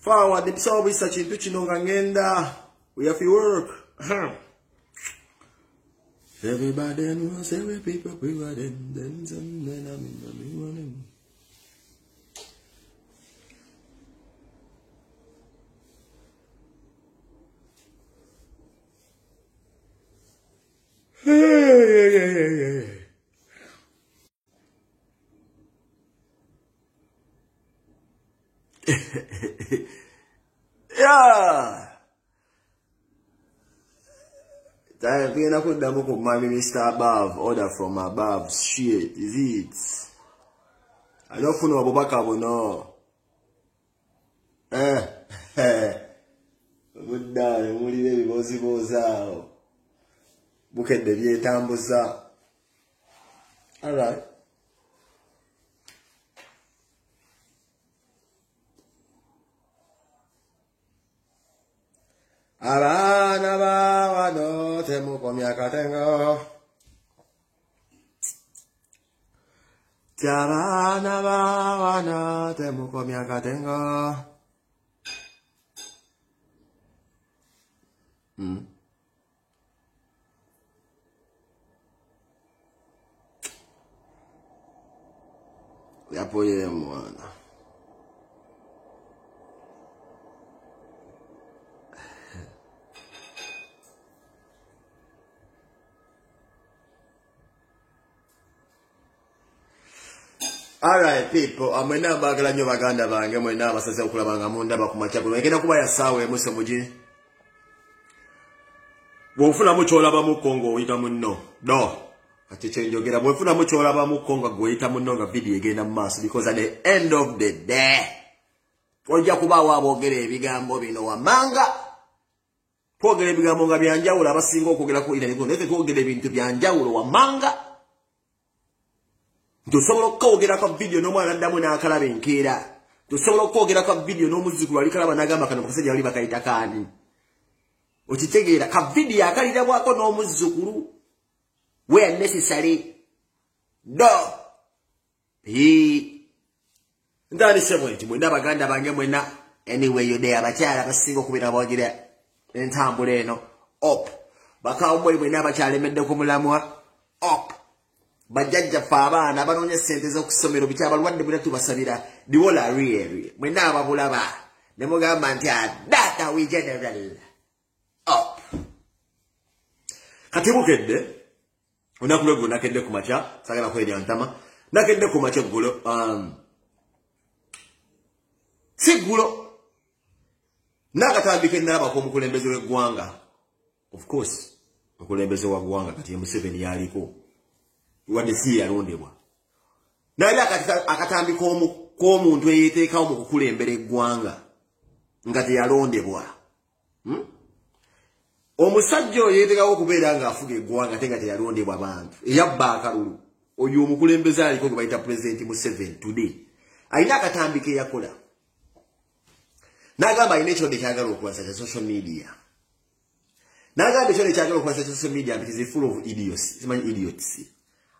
forward the so we searching to chino ngenda. We have to work. Everybody knows every people we were then I'm yeah. Time being I put them up my minister above, order from above. Shit, is it? I don't know about Abubakar, no. Good day, only baby goes out. Book at the year tamboza. Alright. Abana bawa no temu komya katengo. Abana bawa no temu komya katengo. Yapoye mwana. Alright people, amwena bagala nyo baganda bange mwena basase okulabanga munda bakumachakulo. Ekena kuba yasawe muse muji. Bwofuna mucholaba mu Kongo oyita munno. No. Ati chenjogera bwofuna mucholaba mu Kongo goyita munno nga video egenda mu maaso because at the end of the day ojja kuba wabogera ebigambo bino wamanga. Twogera ebigambo nga byanjawulo abasinga okwogera ku ina nete twogera ebintu byanjawulo wamanga. Tusobola okwogera ka video n'omwana addamu n'akalaba enkeera. Tusobola okwogera ka video n'omuzzukulu ali kalaba n'agamba kano kasajja bali bakayita kaani. Okitegeera ka video akalirabwako n'omuzzukulu where necessary. Do. Ndani sebo nti mwenda baganda bange mwena anyway you there abakyala basinga okubeera bawogera entambula eno op. Bakawumwe mwena abakyalemedde ku mulamwa op. Bajajja fa abaana banoonya ssente z'okusomero biki abalwadde bwe tubasabira diwola really mwena ababulaba ne mugamba nti data we general up kati bukedde onakulego nakedde ku macha sagala kwedya ntama nakedde ku macha gulo sigulo nakatambike nalaba ko mukulembeze w'eggwanga of course mukulembeze wa ggwanga kati Museveni yaliko wadde si yalondebwa naye akatambi k'omuntu eyeteekawo mu kukulembera eggwanga nga teyalondebwa omusajja oyo yeeteekawo okubeera ng'afuga eggwanga ate nga teyalondebwa bantu eyabba akalulu oyo omukulembeze aliko gwe bayita President Museveni today alina akatambi ke yakola n'agamba alina ekirwadde kyagala okuwasa kya social media n'agamba ekirwadde kyagala okuwasa kya social media nti is full of idiots simanyi idiots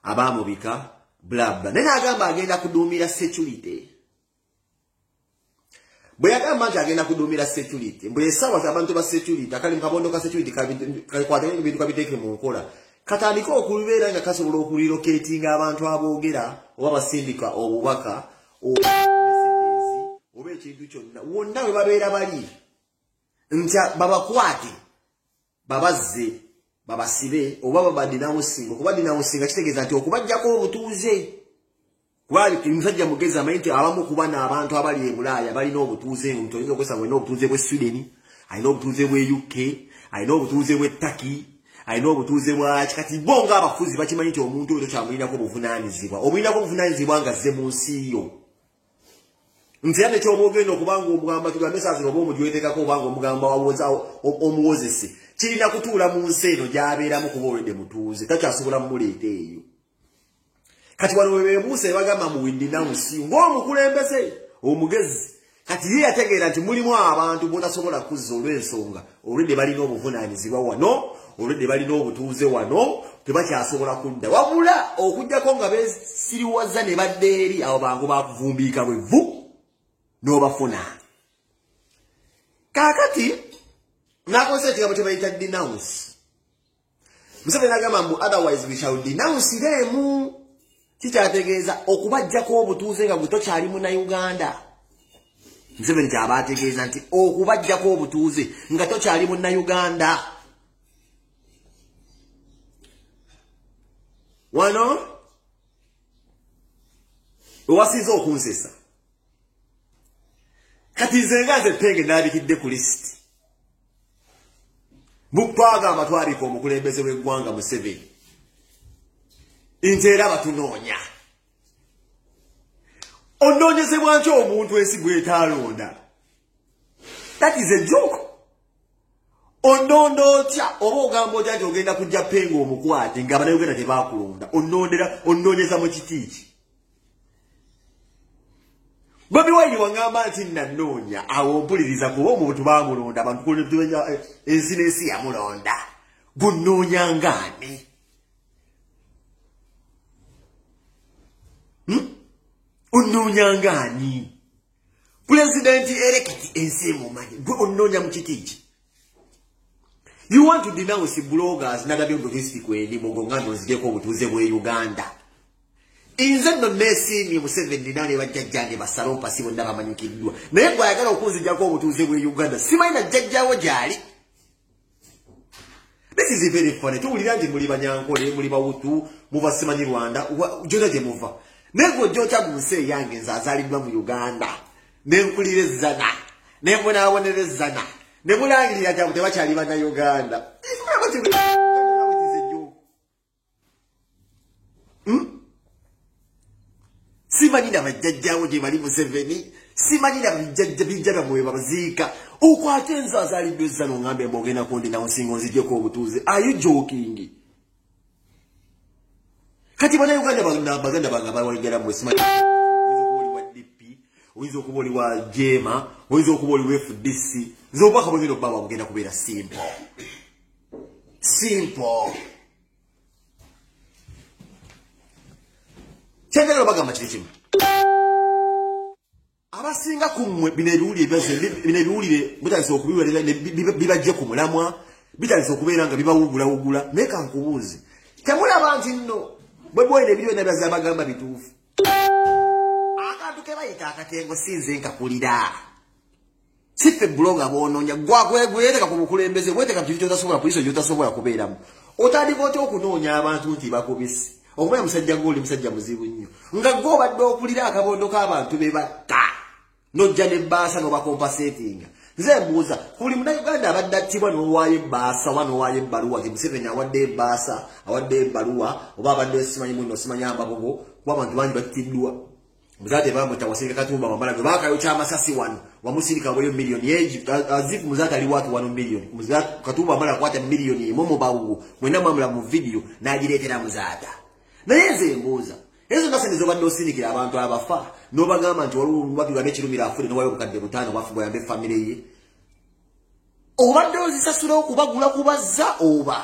abamubika bla bla nene agamba agenda kuduumira security bwe yagamba nti agenda kuduumira security mbwe esawa abantu ba security akali mu kabondo ka security kakwata ebintu kabiteeke mu nkola katandika okubeera nga kasobola okulilocatinga abantu aboogera oba basindika obubaka oba ekintu kyonna wonna we babeera bali nti babakwate babazze babasibe oba babadinawo singo kubadinawo singa kitegeeza nti okubajjako obutuuze kubali musajja mugezi amanyi nti abamu kuba n'abantu abali e Bulaaya balina obutuuze omuntu oyinza okwesanga alina obutuuze bw'e Sweden alina obutuuze bw'e UK alina obutuuze bw'e Turkey alina obutuuze bwaki kati bo ng'abafuzi bakimanyi nti omuntu oyo tokyamulirako obuvunaanyizibwa omulirako obuvunaanyizibwa nga zze mu nsi yo nti yadde kyoba ogenda okubanga omugamba tugambe saazino oba omujwetekako obanga omugamba omuwozese kirina kutuula mu nsi eno gy'abeeramu kuba olwedde mutuuze takyasobola mumuleeta eyo kati wano we beebuusa bagamba muwindinawusi ng'omukulembeze omugezi kati ye yategeera nti mulimu abantu botasobola kuzza olw'ensonga olwedde balina obuvunaanyizibwa wano olwedde balina obutuuze wano tebakyasobola kudda wabula okujjako nga beesiriwaza ne badda eri abo bangu bakuvumbiika bwe vu n'obafuna kakati nakonse ekigambo kye bayita denounce Museveni agamba mbu otherwise we shall denounce them kikyategeeza okubajjako obutuuze nga butokyali munnayuganda Museveni kyaba ategeeza nti okubajjako obutuuze nga tokyali munnayuganda wano owasiiza okunsesa kati nze nga nze Penge naabikidde ku lisiti twagamba twabika omukulembeze w'eggwanga Museveni nti era batunoonya onoonyezebwa nti omuntu ensigo etaalonda that is a joke ononda otya oba ogamba otya nti ogenda kujja Penge omukwate nga bannayuganda tebaakulonda onoonyeza mu kitiiki Bobi Wine wangamba nti nanoonya awo mpuliriza kuba omuntu baamulonda abantu kulenya ensi n'ensi yamulonda gunoonya ngaani Onoonya ngaani President elect ensi emumanyi gwe onoonya mu kitiiki You want to denounce bloggers n'ababyobulisiti kwendi mugongano nzijeko obutuuze bwe Uganda Inze no nesiimye Museveni nane bajjajjange basalopa si bonna bamanyikiddwa naye gwe ayagala okunzijjako obutuuze bwe Uganda simanyi na jjajjawo gyali This is very funny tuwulira nti muli Banyankole muli Bawutu muva simanyi Rwanda gyonna gye muva naye gwe ojja mu nsi eyange nze azaaliddwa mu Uganda ne nkulira ezzana ne mbonaabonera ezzana ne mulangirira nti abo tebakyali bannayuganda simanyi na bajjajjawo gye bali Museveni simanyi na bijja bamwe babaziika okwate enzo azaaliddwa ezzana oŋŋambe mbogenda kundina nsingo nzijjeko obutuuze are you joking kati bannayuganda baganda bange abawaligala mwe simanyi oyinza okuba oli wa Jema oyinza okuba oli wa FDC nze obubaka bwengenda obubaba bugenda kubeera simple kyengera obagamba kiri kimu abasinga kummwe bino ebiwulire mutandise okubiwerera bibajje ku mulamwa bitandise okubeera nga bibawugulawugula naye kankubuuze temulaba nti nno bwe bwene ebiri byonna byaza bagamba bituufu akantu ke bayita akatengo sinze nkakulira siffe bloga boonoonya gwegweteka ku bukulembeze gweteka kintu kyotasobola poliisi gyotasobola kubeeramu otandika otya okunoonya abantu nti bakubisi okumanya musajja ng'oli musajja muzibu nnyo nga gwe obadde okulira akabondo k'abantu be batta n'ojja n'ebbaasa n'obakompasetinga nze mbuuza buli munnayuganda abadde attibwa n'owaayo ebbaasa oba n'owaayo ebbaluwa ti Museveni awadde ebbaasa awadde ebbaluwa oba abadde simanyi munno simanyi ambabogo kuba abantu bangi battiddwa muzaate bamwita Wasinga Katumba Wamala gwe baakayokya amasasi wano wamusirika bweyo miliyoni azifu muzaate ali watu 1 miliyoni Katumba Wamala akwata miliyoni emu mu bawugu mwena mwamula mu vidiyo n'agireetera muzaata naye nze mbuuza ezo nasente zobadde osinikira abantu abafa n'obagamba nti waliwo wakiwa n'ekirumira afule n'owayo obukadde 5 bafu bwayambe famire ye obadde ozisasula okubagula kubazza oba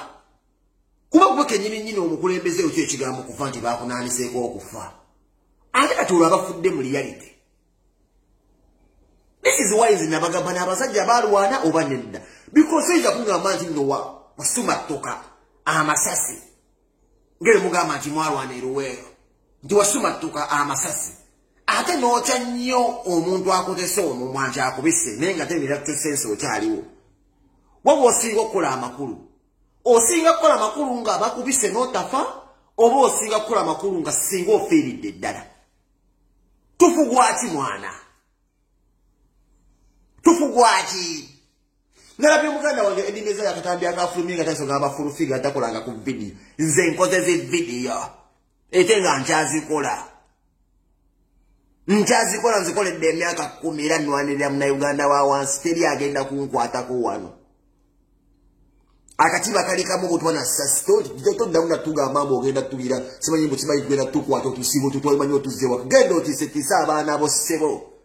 kuba gwe kennyini omukulembeze okyo ekigambo kufa nti baakunaaniseeko okufa ate kati olwo abafudde mu reality this is why nze nabagamba n'abasajja baalwana oba nedda because oyinza kungamba nti nno wasuma ttoka amasasi ngere mugamba nti mwalwana eruweero nti wasuma ttuka amasasi ate n'otya nnyo omuntu akotese omumwa nti akubise naye nga tenera tusensi okyaliwo waba osinga okukola amakulu osinga kukola amakulu nga bakubise n'otafa oba osinga kukola amakulu nga singa ofiiridde ddala tufugwaki mwana tufugwaki nalabye muganda wange Eddineza yakatambi akafulumye nga tasonga abafulufiga atakolanga ku vidiyo nze nkozeze vidiyo ate nga nkyazikola nzikoledde emyaka 10 era nnwanirira munnayuganda wa wansi teri agenda kunkwatako wano akatiba kalikamu butwana sasitodawuna tugamba mbu ogenda tulira simanyi mbu kimanyi tugenda tukwata otusiibo tutwalimanyi otuzzewa genda otiisetiisa abaana bo ssebo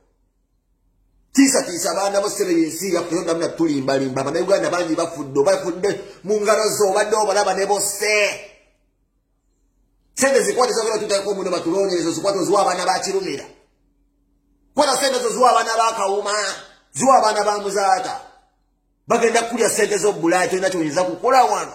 tiisa abaana bo ssebo yensi yafudodamuna tulimbalimba abannayuganda bangi bafudde mu ngalo zo obadde obalaba ne bosse sente zikwate zogera tutako muno batulonyerezo zikwate oziwa abaana bakirumira kwata sente zo ziwa abaana bakawuma ziwa abaana ba muzaata bagenda kulya sente z'obulaaya tolina kyoyinza kukola wano.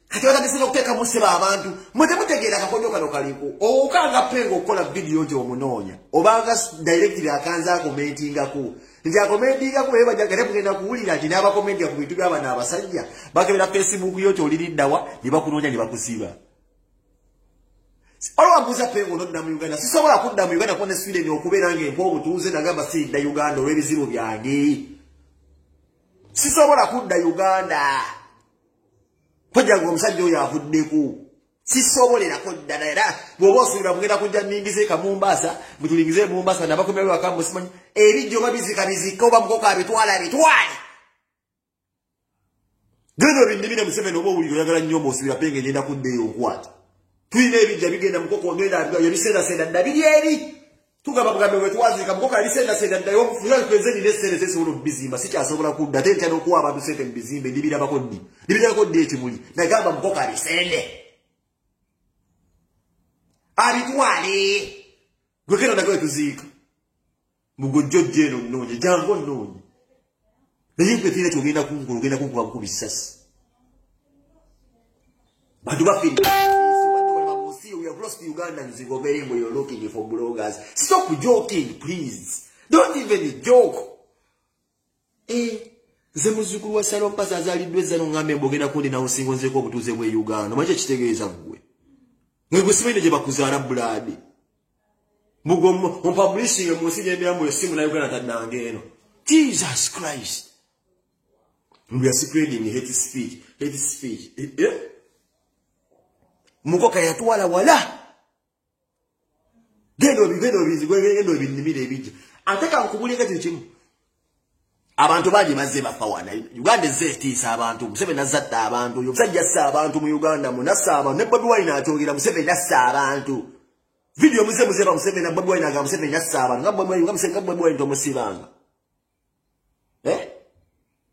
Kati batandise n'okuteekamu ssebo abantu mwe temutegeera akakodyo kano kaliko okanga penga okukola vidiyo nti omunoonya obanga directly akanza akomentingako nti akomentingako naye bajagate mugenda kuwulira nti n'abakomentinga ku bintu by'abana abasajja bakebera Facebook yo kyoliriddawa ne bakunoonya ne bakusiba. Olwambuuza penga onodda mu Uganda sisobola kudda mu Uganda kuba ne Sweden okubeera ng'empa obutuuze nagamba siridda Uganda olw'ebizibu byange. Sisobola kudda Uganda. Pojjangu omusajja oyo avuddeko. Sisobolerako ddala era bw'oba osuubira mugenda kujja nningize ka Mombasa mutulingize Mombasa nabakomyawo akambo simanyi ebijjo babizika bizika oba mukoko abitwala bitwale. Gendo bindimire Museveni oba owulira oyagala nnyo osuubira penge ngenda kuddeyo okwata. Tulina ebijja bigenda mukoko ogenda yabisendasenda dda biri eri. Tugamba mugambe bwe twazika mukoko abisendasenda dda yokufuza kwezeni n'essente zesobola okubizimba sikyasobola kudda ate ntya n'okuwa abantu ssente mu bizimbe ndibirabako ddi. Ndibirabako ddi ekimuli nagamba mukoko abisende. Abitwale. Gwe kera nagwe tuziika. Mugojjojje eno nnoonye jangu nnoonye. Naye gwe tulina kyogenda kunkola ogenda kunkuba bukubi ssasi. Bantu baffe we have lost Ugandans in Governing where you're looking for bloggers. Stop joking, please. Don't even joke. Nze muzzukulu wa Salompas azaliddwa ezzano ngambe mbogenda kundi nawo singo nzeeko obutuuze bwe Uganda. Mwache kitegeeza gwe. Mwe simanyi gye bakuzaala buladi. Mugo ompabulishing mu nsi y'emyambo essimu na Uganda taddange eno. Jesus Christ. We are spreading hate speech. Hate speech. Mukoka yatwala wala. Gendo binimire ebijja. Ateka nkubulira kati kimu. Abantu baje mazze bafa wana. Uganda zetiisa abantu. Museveni nazatta abantu. Yobusajja assa abantu mu Uganda munassa abantu. Ne Bobi Wine akyogera Museveni nassa abantu. Video muze ba Museveni na Bobi Wine aga Museveni nassa abantu. Nga Bobi Wine tomusibanga.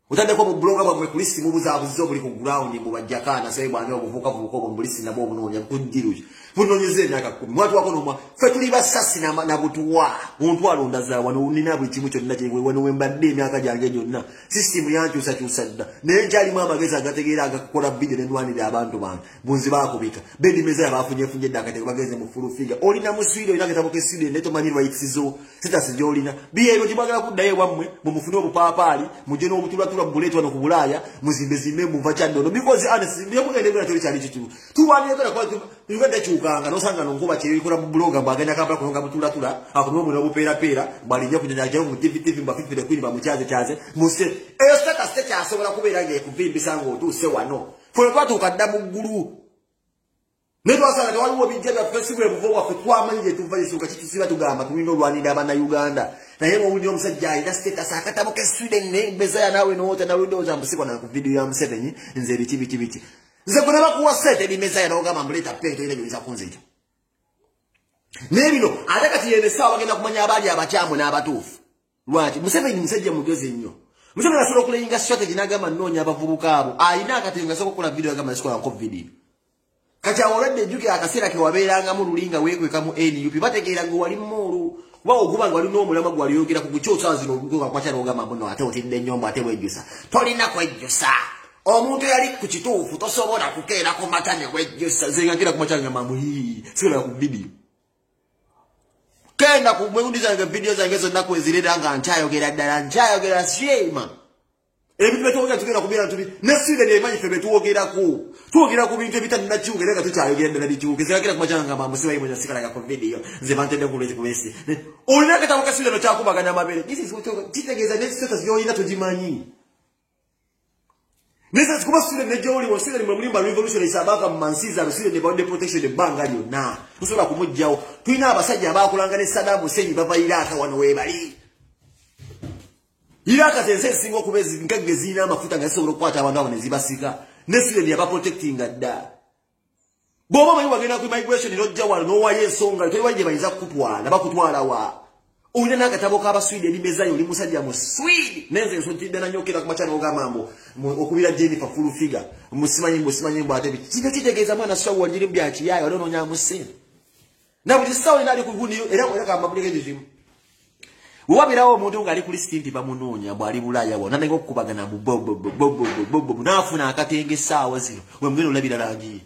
Utande kwa bloga bamwe kulisi mubuzabuzo buli ku ground mu bajjakana sai bwana obuvuka vuko mbulisi nabo obunonya kundiruje bunonyeze naka 10 mwatu wako nomwa fe tuli basasi na butuwa omuntu alonda za wano nina bwe kimu kyonna kye wano wembadde emyaka gyange gyonna system yankyusa kyusadda naye nkyali mu amagezi agategeera agakola video n'endwanira abantu bange bunzi bakubika bendi meza yabafunye ddaka bageze mu full figure olina mu Sweden olina gatabo ke Sweden neto manyi rights zo sitasi olina biyeyo tibagala kuddayo bamwe mumufune obupaapaali muje n'obutula buleetwa no kubulaya muzimbe muva kyandono because honestly ndiye mugende bwa tuli kyali kitu tuwaniye kala kwa Uganda kyukanga nosanga nongoba kiri kola mu bloga bagenda kabla kulonga butula akuno mu nobupera balijja kunyanya kyo mu TV mba fifire kwini ba muchaze muse eyo status asobola kubeera nge kuvimbisa ngo tuse wano fwe kwatu kadda mu ggulu Neto asanga tewaliwo bijja bya Facebook ebuvo waffe twamanyije tuva yisuka kitusiba tugamba tulina olwanira abana Uganda naye owulira omusajja ayina status akatabo ke Sweden ne bezaya nawe noota na windows ambusikwa na ku video ya Museveni nze biki nze kuna bakuwa sete ni mezaya na ogamba mbuleta pento ile biza kunzija nebino ate kati yene sawa bagenda kumanya abali abakyamu n'abatuufu lwaki Museveni musajja mugezi nnyo Museveni asobola okulenga strategy n'agamba nnoonya abavubuka abo ayina akatenga sobola okukola video agamba sikola nko video Kacha olwadde juke akaseera ke wabeeranga mu lulinga weekweka mu NUP bategeera ngo wali mmulu kuba oguba ngo wali n'omulama gwali yogera ku kukyotsa zino okutuuka kwa kyalo ogamba mbuno ate otidde nnyombo ate wejjusa tolina kwejjusa omuntu yali ku kituufu tosobola kukeera ku mata ne wejjusa zenga kira ku mata ngamba muhi sira ku video kenda ku mwegundi zange video zange zonna kwezirira nga nkyayogera ddala nkyayogera shema ebintu betogera tugera kubira tubi ne Sweden emanyi febe tuwogera ku bintu ebitanna kyugera nga tukyayogera ddala bikyuke ziragera ku machanga mba musiba yimo nyasikala ya video nze bantende kulezi kubesi olina katabo ka Sweden kyakubaganya amabere this is what kitegeeza ne status yoyina tugimanyi nesa kuba Sweden ne joli wa Sweden mu mulimba revolution isabaka mu mansiza Sweden about the protection the banga lyonna tusobola kumujjawo tulina abasajja abakulanga ne Saddam Hussein bava Iraq wano webali Iraka zense singo kubezi nkage zina amafuta ngasobola okukwata abantu abo ne zibasika ne Sweden yaba protecting adda boba mayi wagenda ku migration nojja wano no waye songa toyi waje bayiza kutwala bakutwala wa Uine na katabo kaba Sweden meza yo limusajja mu Sweden nenze nsotidde na nyokera ku machano gamambo okubira Jennifer full figure musimanyi mbate bi kino kitegeeza mwana sawa wajiri byaki yayo ononya musini na buli sawa inali kuvuni era kwa kama mbuleke jimu Wabirawo omuntu nga ali ku list nti bamunoonya bwali bulaya wona nengo okubagana mu bobo nafuna akatenge saawa zino we mugeno olabira langi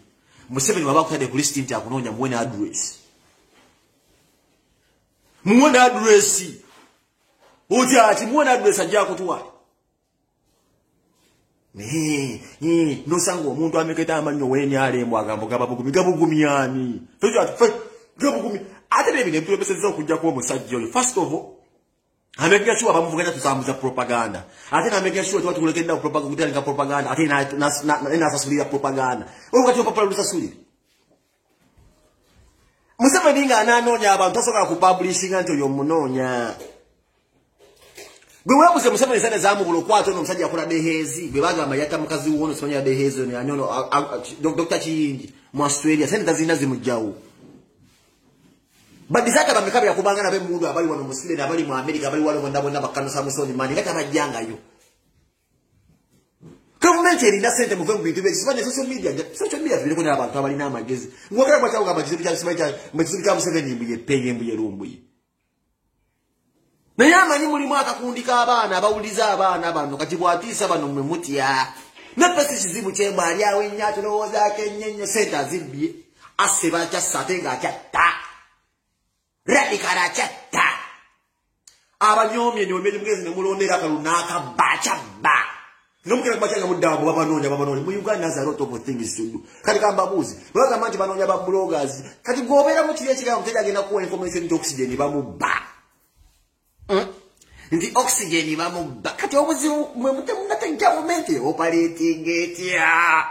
Museveni baba kutade ku list nti akunoonya muwe na address oti ati muwe na address ajja kutuwa nosanga omuntu ameketa amanyo wenyalembwa agambo gabugumyani gabugumi ate nebine mpulopeseza okujja kuwa omusajja oyo first of all amekega sure bamuvuganya tusambuza propaganda ate namekega sure twatukulekedda propaganda kutandika propaganda ate nasasulira propaganda olukati opapula lusasulire Museveni nga ananoonya abantu tasobola kupublishinga nti oyo munoonya gwe weebuze Museveni sene zamubula okwata ono omusajja akola dehezi gwe bagamba yatta mukazi wono simanya dehezi ono yanyono Dr. Kiyingi mu Australia sene tazina zimujjawo badizaka bameka byakubanga nabe mundu abali wano musile nabali mu America abali wano bonna bakano Samson mani ngata bajjangayo government erina sente mu vungu bintu byekisibanye social media biliko n'abantu abali n'amagezi ngokera kwa cyangwa abakizibu kya sibaja mukizibu kya Museveni mbuye peye mbuye lumbuye naye amanyi mulimu akakundika abaana abawuliza abaana bano kati bwatiisa bano mwe mutya nepesi kizibu kyemba ali awo ennyato lowooza kenyenyo sente azibbye aseba kyasate nga kyatta radikala kyatta abanyomye nyomye mugezi ne mulondera akalunaka bachaba nomukira kubachanga mudambo babanoonya mu Uganda has a lot of things to do kati kambabuzi bwaga manti banoonya ba bloggers kati gobera mu kiriya kiriya mutega agenda kuwa information nti oxygen bamubba nti oxygen bamubba kati obuzibu mwe mutemunate government operating etya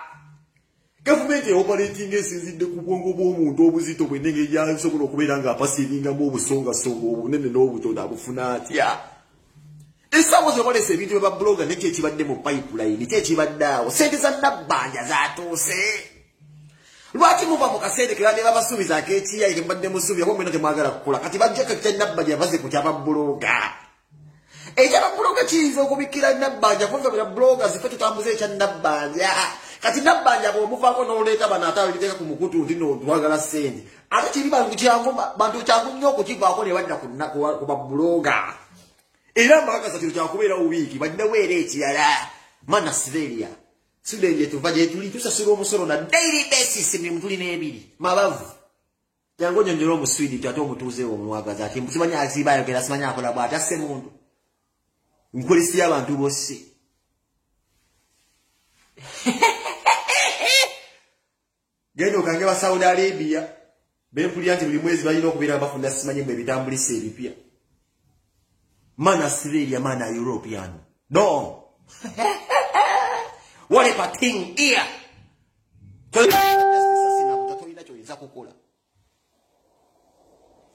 government operating esinzidde ku bwongo bw'omuntu obuzito bw'ennenge gyasobola okubeera nga apasiringamu obusongasonga obunene n'obutono abufuna atya esawo zokolesa ebintu bye babloga nekyo ekibadde mu pipeline kyo ekibadde awo sente za nabbanja zatuuse lwaki muva mu kaseera kera ne babasuubiza ak'ekiyayi ke mbadde musuubira kuba mwena temwagala kukola kati bajjako ekya nabbanja baze ku kyababloga ekyababloga kiyinza okubikkira nabbanja kuva bya bloga zife tutambuze ekya nabbanja kati nabbanja bw'omuvaako n'oleeta bano ate abiriteeka ku mukutu nti no twagala sente ate kiri bantu kyangu nnyo okukivaako ne badda ku babloga era mbakasa kino kyakubeerawo wiiki baddewo era ekirala mana Siberia Sudan gyetuva gyetuli tusasula omusolo na daily basis emirimu tulina ebiri mabavu jangu onyonyola omuswidi ate omutuuzeewo omwagaza ati simanya aziba ayogera simanya akola bw'ati asse mundu nkolesi y'abantu bose genda okange ba Saudi Arabia bempulira nti buli mwezi balina okubeera bafunda simanye mu ebitambulisa ebipya mana Siberia mana European no what a thing here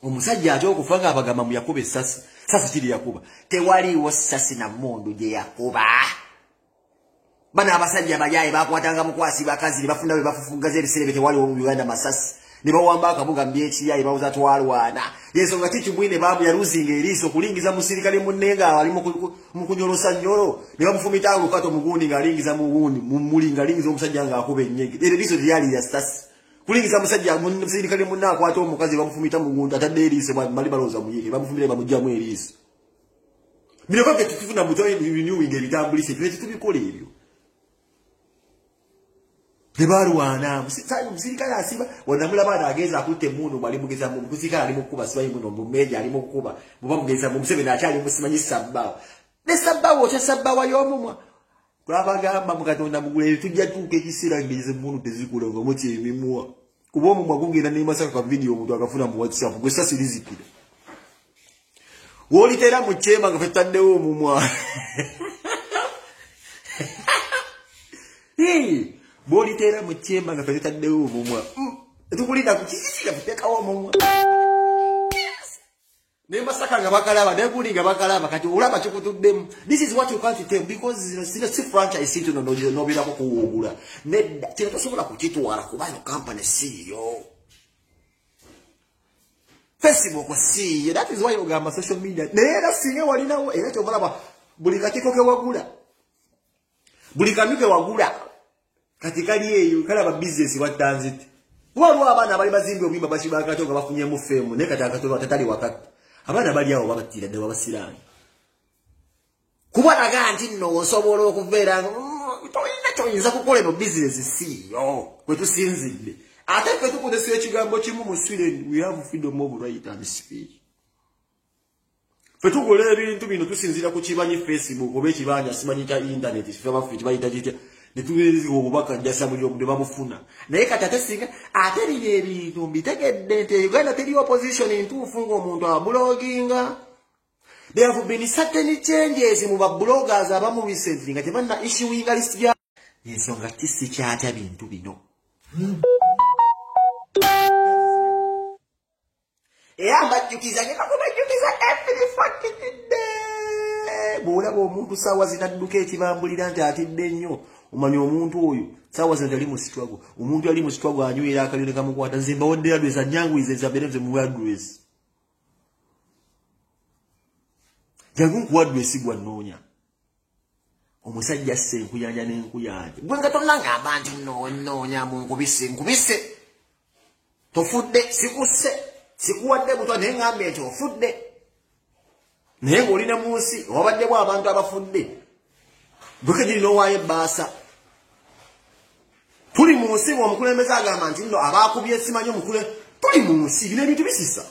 omusajja ate okufa nga abagamba mu Yakuba essasi kiri Yakuba tewaliwo ssasi na mmundu gye Yakuba bana abasajja bajaye bakwatanga mukwasi bakazi bafunda be bafufugaza ebiserebe tewaliwo mu Uganda masasi ne bawamba akabuga mbyeki bawuza twalwana yensonga kikibwine babu yaluzinga eriiso kulingiza musirikale munnenga ali mu kunyolosa nnyolo ne bamufumita olukato mugundi ng'alingiza mugundi mulinga alingiza omusajja ng'akuba ennyege eriiso lyali ya sasi kulingiza musajja musirikale munna akwata omukazi bamufumita mugundi atadde eriiso bali balooza muyege bamufumire bamugjamu eriiso bino babye tutufuna mutoyi renewing ebitambulisa ebyo tubikola ebyo Tebarwana musirikale asiba wanamula bana ageza akutte mundu bali mugeza mu musirikale ali mukuba sibayi muno mu media ali mukuba buba mugeza mu Museveni akyali musimanyi sabba ne sabba wo sabba wa yomumwa twabagamba mukatonda mugule tujja tuke kisira ngeze mundu tezikula ngo muti emimwa kuba omumwa gungenda ne masaka ka video omuntu akafuna mu WhatsApp gwe sasi rizikira woli tera mu chema ngafetaddewo omumwa Boli tera mu chemba nga fetaddewo omumwa tukulida kukizikira kutekawo omumwa ne masaka nga bakalaba ne kuli nga bakalaba kati ulaba kikutuddemu this is what you can't tell because si franchise itu no bila ko kuwugula nedda tera tosobola kukitwala kubayo company CEO Facebook CEO that is why ogamba social media nera singe walinawo era kyobalaba buli katiko ke wagula buli kamike wagula katikali eyo kalaba business watanzit waliwo abaana bali bazimbi obimba bashibaka toga bafunye mu femu ne kata akatoba tatali wakati abaana bali awo babatira ne babasirani kuba naganti nno osobola okuveera toyina kyoyinza kukola eno business siyo kwe tusinzidde ate ffe tukozesa ekigambo kimu mu Sweden we have freedom of right and speech ffe tukola ebintu bino tusinzira ku kibanyi Facebook oba ekibanja simanyi kya internet ffe baffe kibayita kitya ne tuweerezebwa obubaka njasa buli omu ne bamufuna naye kati ate singa ate bino ebintu mbitegedde nti Uganda teri opposition entuufu ng'omuntu abloginga. There have been certain changes mu bloggers abamu recently nga tebanna issuing list ya ensonga tisi kyatya bintu bino. Mbajjukiza every fucking day. Bw'olaba omuntu saawa zinadduka ekibambulira nti atidde nnyo omanya omuntu oyo saawa zino ali mu struggle. Omuntu ali mu struggle anywera akaliro kamukwata nze mbawadde address annyanguyiza ezabeere nze mu address. Jangu nkuwa address gwa nnoonya. Omusajja asse enkuyanja n'enkuyanja. Gwe nga tonnangamba nti nnoonya mu nkubise. Tofudde sikusse. Sikuwadde butwa naye ngambe ekyo ofudde. Naye ng'olina mu nsi wabaddemu abantu abafudde. Bwe giri n'owaayo ebbaasa. Tuli mu nsi ng'omukulembeze agamba nti nno abaakubye simanyi omukule. Tuli mu nsi bino ebintu bisisa.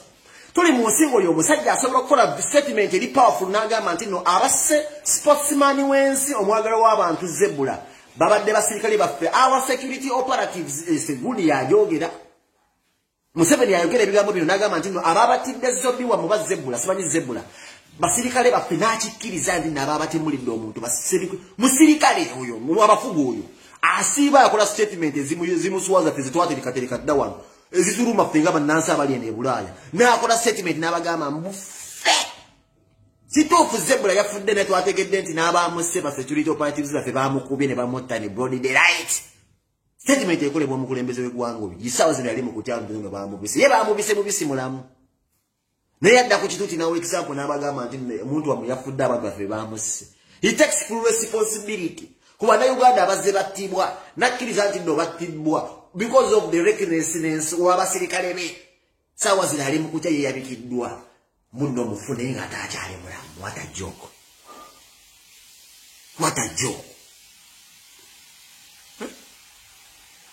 Tuli mu nsi ng'oli omusajja asobola okukola statement eri powerful n'agamba nti nno abasse sportsman w'ensi omwagala w'abantu Zebula babadde basirikale baffe our security operatives Seguni yajogera. Museveni yayogera ebigambo bino n'agamba nti nno ababatidde Zobiwa mu Zebula simanyi Zebula basirikale baffe n'akikkiriza nti n'ababatimmulidde omuntu musirikale oyo abafugu oyo asiiba yakola statement ezimuswaza ffe zetwaterekatereka dda wano ezituluma ffe nga bannansi abali eno e Bulaaya n'akola statement n'abagamba mbufe situufu Zebula yafudde ne twategedde nti n'abamuse ba security operatives baffe bamukubye ne bamutta ne broad daylight. Statement ekolebwa omukulembeze w'eggwanga oyo isaawa zino yali mu kutya nga bamubise ye bamubise mubisi mulamu naye adda ku kituuti nawe example n'abagamba nti omuntu wamu yafudde abantu baffe bamuse. He takes full responsibility kuba Uganda abazze battibwa nakkiriza nti nno battibwa because of the recklessness w'abasirikale be saawa zino ali mu kutya ye yabikiddwa munno mufune nga atakyali mulamu. What a joke. What a joke.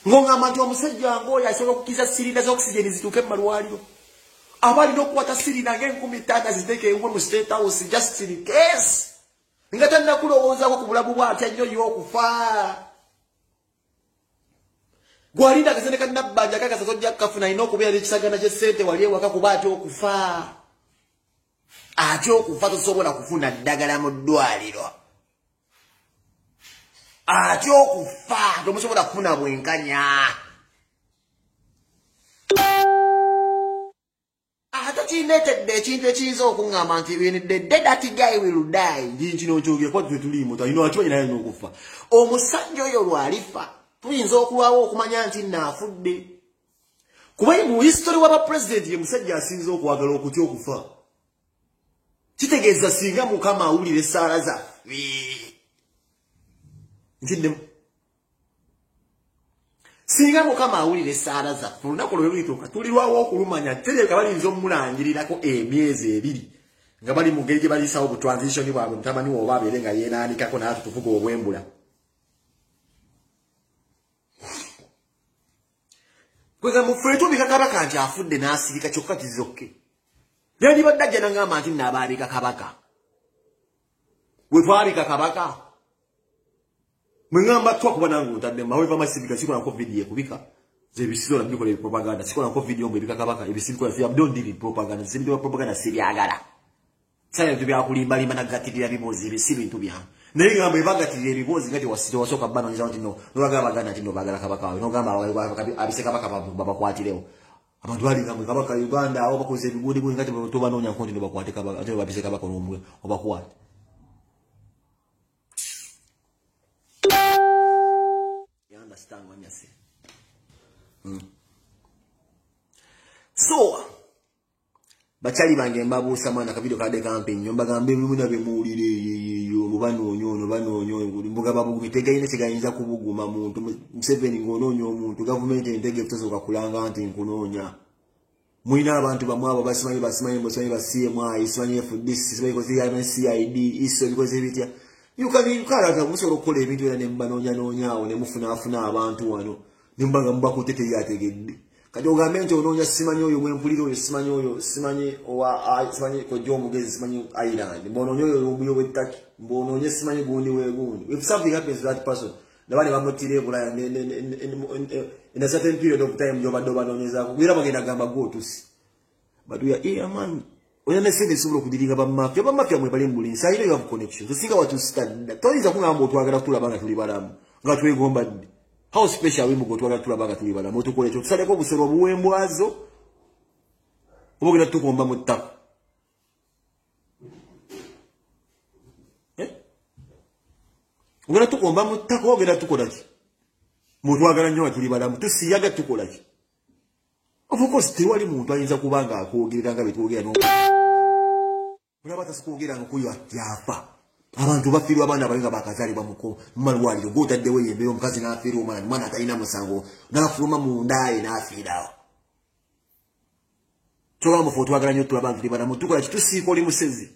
Ng'ongamba nti omusajja ng'oyo asobola okukiza sirinda z'oxygen zituuke mu malwaliro abalina okukwata sirinda ng'enkumi 5 ziteeke engwe mu State House just in case nga tannakulowoozaako ku bulamu bw'atya nnyo y'okufa. Gwalinda akasente kannabbanja kakasa tojja kukafuna alina okubeera n'ekisagana ky'essente wali ewaka kuba atya okufa. Atya okufa tosobola kufuna ddagala mu ddwaliro. Atya okufa tomusobola kufuna bwenkanya. Ate kineetedde ekintu ekiyinza okuŋŋamba nti the dead that guy will die. Ndi kino kyogera kuba twe tulimu talina akimanyi naye n'okufa. Omusajja oyo lwalifa tuyinza okulwawo okumanya nti naafudde. Kuba mu history w'abapresident ye musajja asinze okwagala okutya okufa. Kitegeeza singa Mukama awulira essaala zaffe. Ntiddemu. Singa Mukama awulira essaala zaffe olunaku lwe luyituuka tulirwawo okulumanya tereka balinza omumulangirirako emyezi 2 nga bali mu ngeri gye baliisawo bu transition bwabwe mutabani oba abeere nga yeenaanikako naye tutuvuga obwembula. Kwega mufeetu bika kabaka nti afudde n'asirika kyokka kizokke. Yali badde ajja n'angamba nti nnaabaalika kabaka. Bwe twalika kabaka mwe ngamba twakuba nange ntadde maweeva masibika sikolako video ekubika ze bisiro nabikola propaganda sikolako video mbwe bika kabaka ebisiriko ya don't deal with propaganda zibyo propaganda sibyagala. Sale tubyakulimbalimba nagatirira bibozi ebisiru bintu byange. Naye ngamba ebagatirira ebibozi ngati wasito wasoka bano nyiza nti no bagamba baganda nti no bagala kabaka wawe no gamba abise kabaka babakwatirewo abantu bali ngamba kabaka Uganda aho bakoze ebigundi buli ngati tobanoonya nkonti no bakwate kabaka ate babise kabaka n'omwe obakwate. You understand what I say? So bachali bange mbabuusa mwana kabido kade campaign nyomba gambe bimuna bemuulire yo banoonyo mbuga babugu mitega ine kigayinza kubuguma muntu Museveni ngonoonyo omuntu government entege tusoka kulanga nti nkunoonya Mwina abantu bamwabo basimanyi ba CMI, simanyi FDC, simanyi ko CID, iso bikoze bitya. Yukala musoro kola ebintu era ne mbanonya ne mufuna abantu wano. Nimbanga mbako tete yategedde. Kati ogambe nti ononya simanyi oyo mwempuliro oyo simanyi oyo simanyi owa simanyi ko Jomugezi simanyi Island. Mbononyo oyo obuyo bwetaki. Mbononye simanyi gundi we gundi. If something happens to that person, the one bamutire bula in a certain period of time joba doba nonyeza kugira bagenda gamba go to see. But we are here man. When I say this ulo kudiringa ba mafia mwe bali mbuli. Sa ile you have connection. So singa watu stand. Toiza kuna mbo twagala tula banga tuli balamu. Nga twegomba. How special we mugo twagala tula banga tuli balamu. Tukole cyo tusale ko busoro buwembwazo. Obogera tukomba mutaka. Ogera tukomba mutaka ogera tukola ki? Mutwagala nnyo tuli balamu. Tusiyaga tukola ki? Of course tewali muntu ayinza kubanga akogerera nga betwogera no. Mulaba tasikugira nkuyo yafa. Abantu bafirwa abana balinga bakazalibwa muko malwaliro gotadde we yembe omukazi n'afirwa mwana atalina musango n'afuluma mu ndaye n'afirawo. Tola mu foto twagala nnyo abantu tuli balamu tukola kitusiiko oli musezi.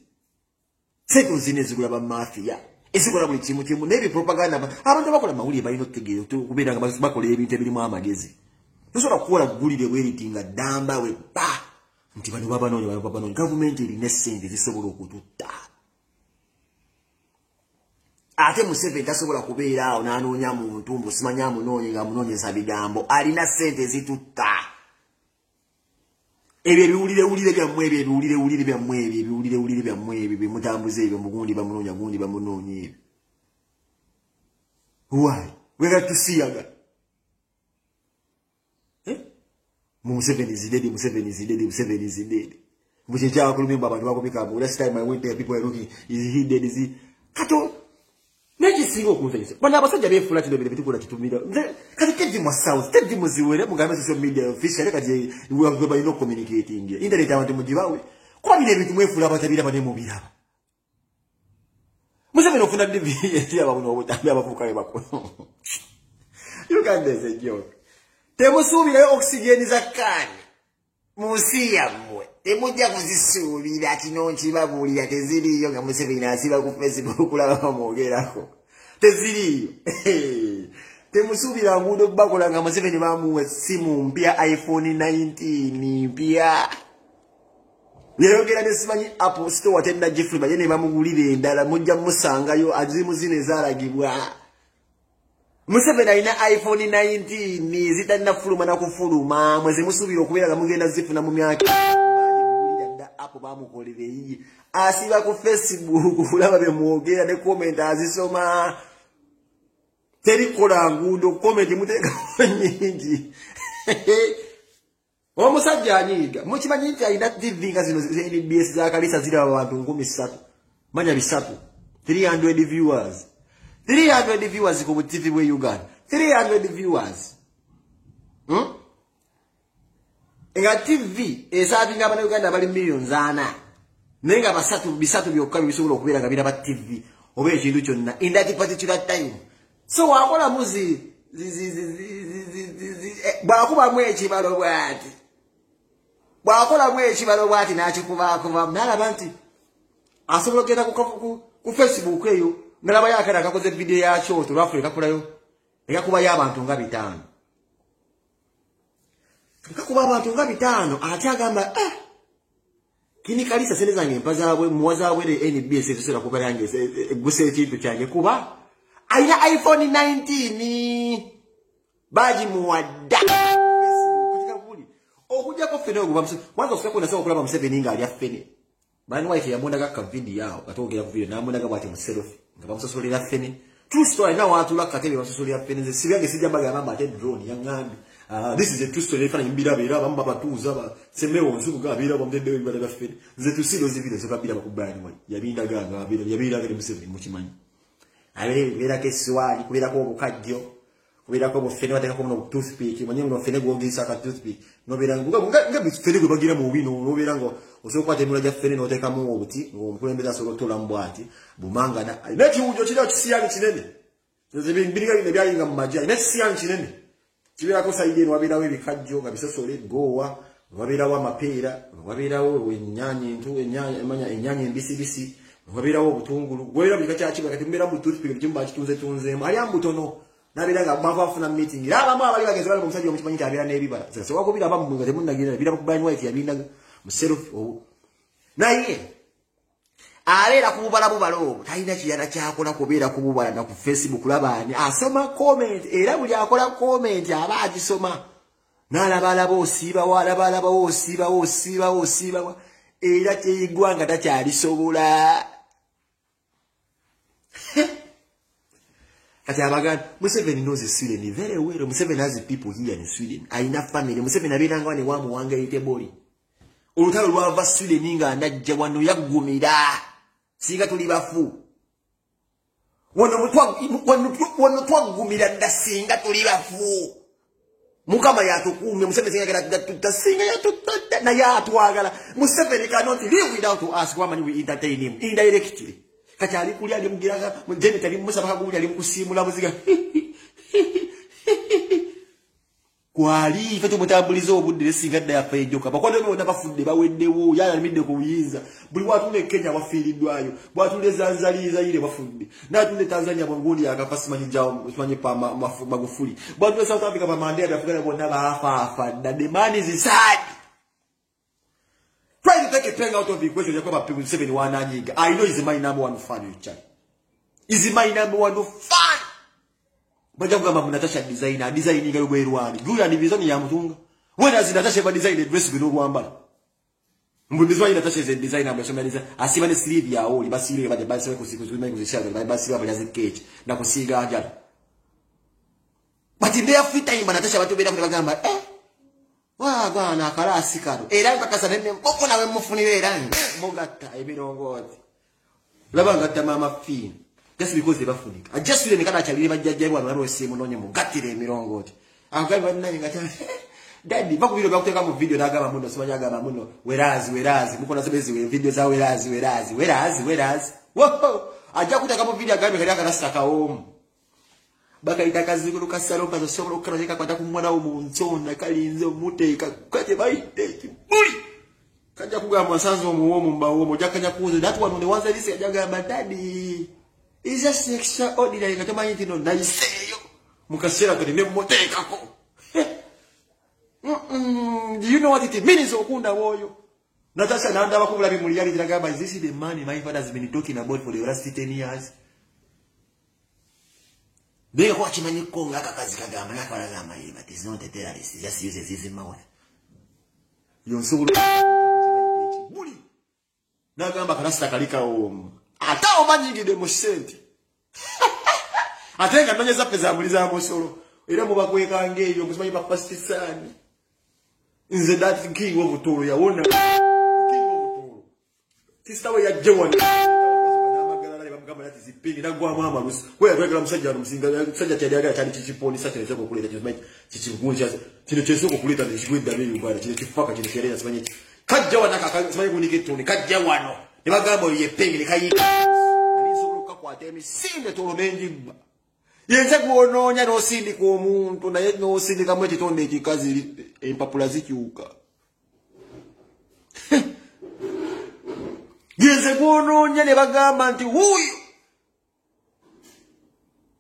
Seko zine zigula ba mafia. Esikola buli kimu nebi propaganda abantu bakola mawuli balina otegeero kubeera nga bakola ebintu ebirimu amagezi. Tusobola kukola gulire weritinga damba we pa nti bano babanonye government erina sente zisobola okututta. Ate Museveni tasobola kubeera awo n'anoonya muntu mbu simanya amunoonye nga amunoonyeza bigambo alina sente zitutta. Ebyo ebiwulire byammwe ebyo bimutambuza ebyo mugundi bamunoonya gundi bamunoonya ebyo. Why? We got to see again. Museveni is dead. Muchicha kulumimba abantu bakubika mu last time I went there people were looking is he dead is he kato neji singo kunzanyise bana abasajja befula kino bile bitukula kitumira kati keji mu south keji muziwere mugambe social media official kaje we by no communicating internet abantu mujibawe kwa bile bitu mwefula batabira bane mubira Museveni ofuna divi ya babuno obutambi abafuka bakono. You can say a joke. Temusubira oxygen zakani musia mwe temujja kuzisubira ati nonchi babulira teziriyo nga Museveni asiba ku Facebook kulaba mogerako teziriyo. Temusubira ngudo bakola nga Museveni bamuwe simu mpya iPhone 19 mpya. Yeyogera ne simanyi Apple Store watenda Jeffrey bayene bamugulire endala mujja musangayo azimu zine zalagibwa. Museveni alina iPhone 19 zitalina fuluma na kufuluma mwezi musubira okubeera nga mugenda zifuna mu myaka bagulira dda Apple bamukolere yi asiba ku Facebook kulaba be muogera ne comment azisoma terikola ngundo comment muteka nyingi. Omusajja anyiga mukimanyi nti alina TV nga zino NBS za kalisa zira abantu 3 manya bisatu 300 viewers. 300 viewers ku TV we Uganda. 300 viewers. Nga TV esabinga abana Uganda bali millions ana. Nenga bisatu byokka bisobola okubeera nga biraba TV. Oba ekintu kyonna in that particular time. So wakola muzi bwakuba mwekibalo bwati. Bwakola mwekibalo bwati nakikuba nalaba nti asobola okugenda ku Facebook eyo. Ngalaba yakana akakoze video ya choto lwafu ekakulayo ekakuba y'abantu nga 5. Ekakuba abantu nga 5 ate agamba kini kalisa sene zange mpazaabwe muwazaabwe le NBS tusera kubalange guse ekintu kyange kuba alina iPhone 19 baji muwadda okujja ko fene ogwa mwanzo ofeko nasaba okulaba Museveni nga ali afene bani wife yamondaga ka video yao katogera ku video namondaga bwati mu selfie nga bamusosolera fene true story na watu lakatebe bamusosolera fene sibyange sijambaga mama ate drone yangambi this is a true story fana imbira bera bamba batuza ba semewo nzuga bera bamdede bera fene ze tusido zivido zikabira bakubani wali yabinda ganga yabira kale Museveni mukimanyi abere bera keswali kubera ko obukajjo kubera ko bufene wateka ko no toothpick manye no fene gwongisa ka toothpick no bera nga fene gwe bagira mu bino no bera ngo osokwate mula ja fene no teka mu obuti ngo mkulembeza solo tola mbwati bumangana nechi ujo kira kisiyani kinene zebimbiriga bine byayinga mu majja nechi siyani kinene kibera ko saidi no wabira we bikajjo nga bisosole gowa wabirawo amapera wabirawo enyanya embisibisi wabirawo obutungulu wabirawo bikachachi bakati mbera mu toothpick kimba kitunze ali ambutono nabiranga bava afuna meeting laba mwa bali bageze bali musajja omukimanyi kyabira n'ebibala sasa wakubira aba mu ngate munnagira bira ku blind wife yabinda mu self naye alera kububala bubalo talina kiyana kyakola kubeera kububala na ku Facebook labani asoma comment era buli akola comment aba agisoma nalabalaba osiba walabalaba osiba era kyigwanga takyalisobola kati abaganda Museveni knows Sweden very well. Museveni has people here in Sweden. Aina family. Museveni abiranga wani wamu wanga iteboli. Olutalo lwava Sweden nga najja wano yaggumira. Singa tuli bafu. Wano twaggumira dda singa tuli bafu. Mukama yatukumye Museveni singa gala tutasinga yatutata na yatwagala. Museveni cannot live without us. Wamani we entertain him indirectly. Kati ali kuli ali mugiraga mujene tali musaba kuli ali mukusimula muziga kwali fete mutambulizo obudde singa dda yafa ejoka bakwado bino nabafudde baweddewo yala midde kuyinza buli watu ne Kenya wafiridwayo bwatu le Zanzibar ile bafudde natule Tanzania bongundi akafasimani jao simanye pa Magufuli bwatu le South Africa pa Mandela afugana bonna bafa the man is sad. Try to take a pen out of the equation. People 71 I know he's my number one fan. You chat. Is my number one fan. But you have Natasha designer, designing a way one. You are the vision Yamutunga. When has Natasha designed a dress with no one bar? This why Natasha is a designer. I see when sleep ya all Basili about the bicycle sequence with the shadow, my bicycle as a cage. Naposiga. But in their free time, Natasha went to be the gamba. Bwana karasi karo era kakasane mboko nawe mufunire era mogata ebirongoti labanga tamama fin just because they bafunika I just feel nekana chalire bajjajja bwana nabo simu nonye mugatire emirongoti akaba nani ngata daddy bakubiro bakuteka mu video nagaba muno simanya agaba muno werazi muko nasebezi video za werazi wo ajja kuteka mu video agabe kali akarasa kaomu bakaita kazigulu kasalo bazo sobolo kkaleka kwata ku mwana omunzona kalinze omuteeka kate baite kibuli kajja kugamba sanzo omuwomu mbawo mojakanya kuzo that one ne wanza lisi ajaga daddy is just extraordinary katoma yiti no naiseyo mukasera kati ne muteeka ko do you know what it means okunda woyo Natasha nanda bakubula bimuli yali diragamba is this the man my father has been talking about for the last 10 years. They watch many Konga Kazikagama, but it's not a terrorist, he just uses his mouth. You so bully. Nagamba Rasta Kalika home. Atao manigi de Mosenti. I think I know your Zapiza Mosolo. You don't move away and gay, you must make a pastisani. Is the that king of Toria, owner? King of Toro. Sister, we are Joan. Where regular Sajan Singa Saja Chiponi such as Chichipunja, Chicheso Kulita, the Squid David, but Chifucker, Chicheras, when it cut Jawanaka, my Unikituni, cut Jawano, Nevagamo, ye pay the Kai. Seen the Tolomendi. Yes, I go no, no, Silico moon, to no Silica Metiton, because in Papulazicuca. Yes, I go no, Nevagamanti, who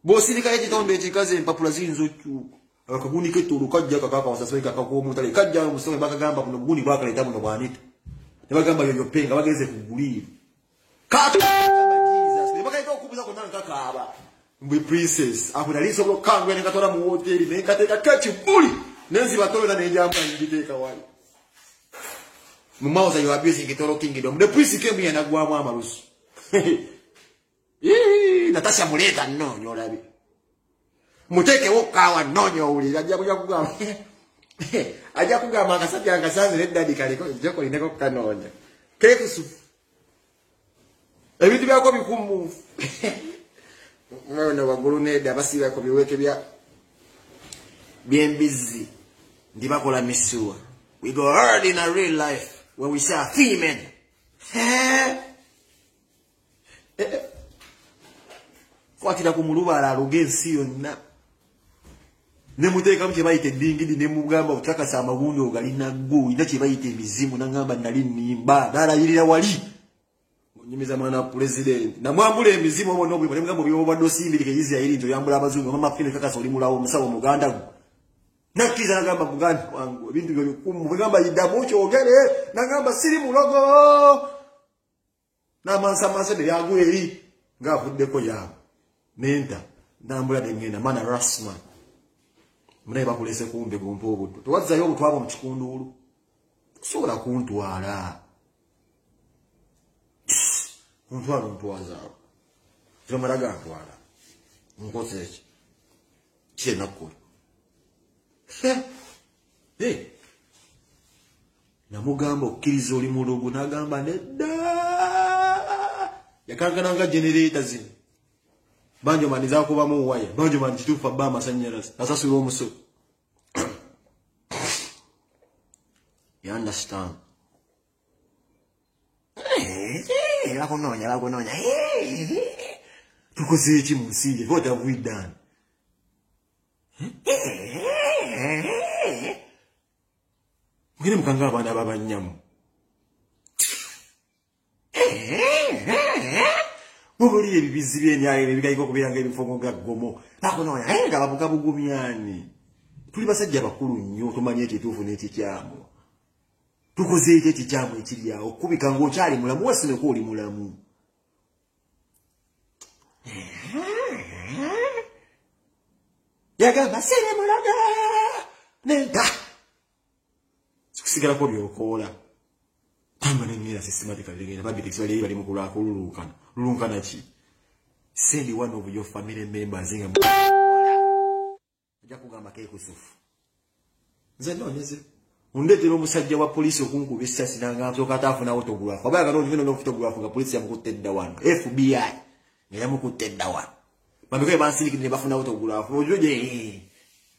Bosili kaje tonde chikaze mpapulazi nzochu akaguni ketulu kajja kakaka wasasweka kakomu tale kajja musome bakagamba kuno guni bwaka letamu no bwanita nebagamba yoyo penga bageze kugulira kato Jesus nebakaito okubuza kona nkakaba mbi princess akudaliso blo kangwe nekatola mu hotel nekateka kachi buli nenzi batolo na nejamba ngiteka wali mumauza you abusing kitoro kingdom the prince came here na gwa mwa marusu Natasha muleta nonyo labi. Muteke wokawa nonyo uli ajja kugamba. Ajja kugamba akasajja angasanze ne daddy kaliko joko lineko kanonya. Kekusu. Ebintu byako bikumu. Mwana wagulu neda abasiba ko biweke bya bien busy. Ndibakola misua. We go hard in a real life when we say female. Kwatira kumuluba la rugensi yonna ne muteeka mu kye bayita eddingidi ne mugamba okakasa amagundo galina ggu ina kye bayita emizimu nangamba nali nnimba nalayirira wali onyumiza mwana wa president namwambula emizimu obo n'obulimo ne mugamba byobadde osimbirika Isirairi nti oyambula abazungu mama fino kakasa oli mulawo omusawo muganda gwe nakkiza nagamba muganda wangu ebintu byo bikumu mugamba yiddamu kyogere nagamba siri mulogo n'amansa ne yagwa eri ng'avuddeko yaabo nenta nambula ne ngenda mana rasman munaye bakulese kumbe gumpa obuddo tewazzayo obutwabo mu kikunduulu kusobola kuntwala kuntwala ntwazaawo kyomalaga ntwala nkoze eki kyenakkola namugamba okkiriza oli mulugu n'agamba nedda yakankananga genereeta zino banjomani zakubamu waya banjomani kituufu abba amasanyalaze asasula omusolo you understand bakunoonya tukoze eki mu nsi what have we done mugende mukanga abaana babanyamu mubulire ebibizi byenyayo ebigayiko okubeeranga ebifongo ga ggomo bakunoonya nga bavuga bugumyani tuli basajja bakulu nnyo tumanye ekituufu n'ekikyamu tukoze ekyo ekikyamu ekiri awo okubika ng'okyali mulamu wasineko oli mulamu yagamba sere mulaga nenta sikusigalako byokoola tamba nengira systematically ligenda babiri kiswali bali mu kululunkana ki send one of your family members nga ajja kugamba ke kusufu nze nonyeze undetera omusajja wa polisi okunkuba essasi nanga nsooka ataafuna autograph abayaga n'oluvino n'ophotograph nga polisi yamukutte dda wano FBI nga yamukutte dda wano bamikoye bansirikire ne bafuna autograph ojoje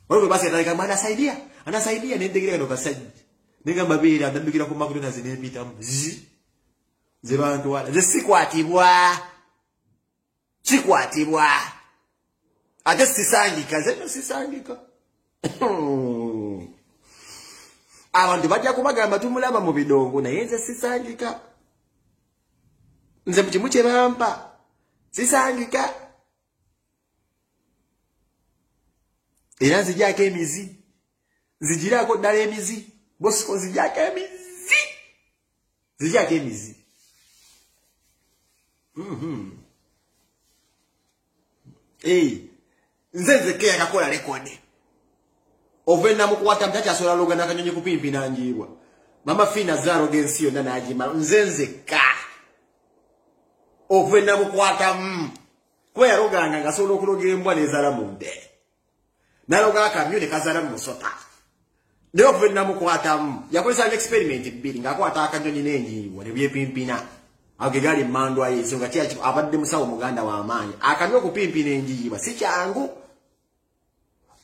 waliwo basi atandika anasaidia nentegereka ndo kasajja negamba beera ndambikira ku McDonald's n'empitamu ze bantwala ze sikwatibwa ate sisangika ze sisangika abantu bajja kubagamba tumulaba mu bidongo naye nze sisangika nze mu kimu kye bampa sisangika era nzijako emizi nzigirako ddala emizi bosiko nzijako emizi nze nzeke yakakola rekodi ovenda mukuwata mtakyasobola loga nakanyonyi kupimpi nanjibwa mama fina zaro gensi yonna najima nze nzeka ovenda mukuwata kuba yaloganga ngasobola okuloga embwa nezala munde naloga akamyu ne kazala musota naye ovenda mukuwatamu yakozesa experiment bbiri ng'akwata akanyonyi n'enjibwa ne byepimpina awo ge gali mmandwa yezo nga kyaki abadde musawo muganda w'amaanyi akamyu okupimpina enjibwa si kyangu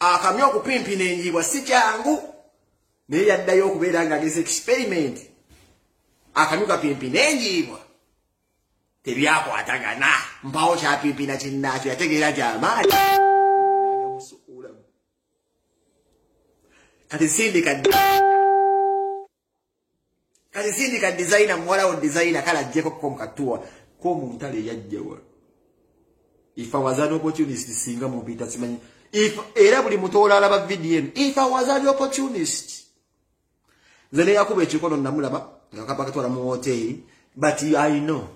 akamyu okupimpina enjibwa si kyangu naye yaddayo okubeera ng'ageza experiment akamyu kapimpina enjibwa tebyakwatagana mpawo kyapimpina kinnaakyo yategeera gy'amaanyi kati sindika designer muwala wa designer kala jeko ko mukatuwa ko muntale yajjawa if I was an opportunist singa mu bita simanyi if era buli mutola alaba video if I was an opportunist zene yakuba ekikono namulaba ngakapa katwala mu hotel but I know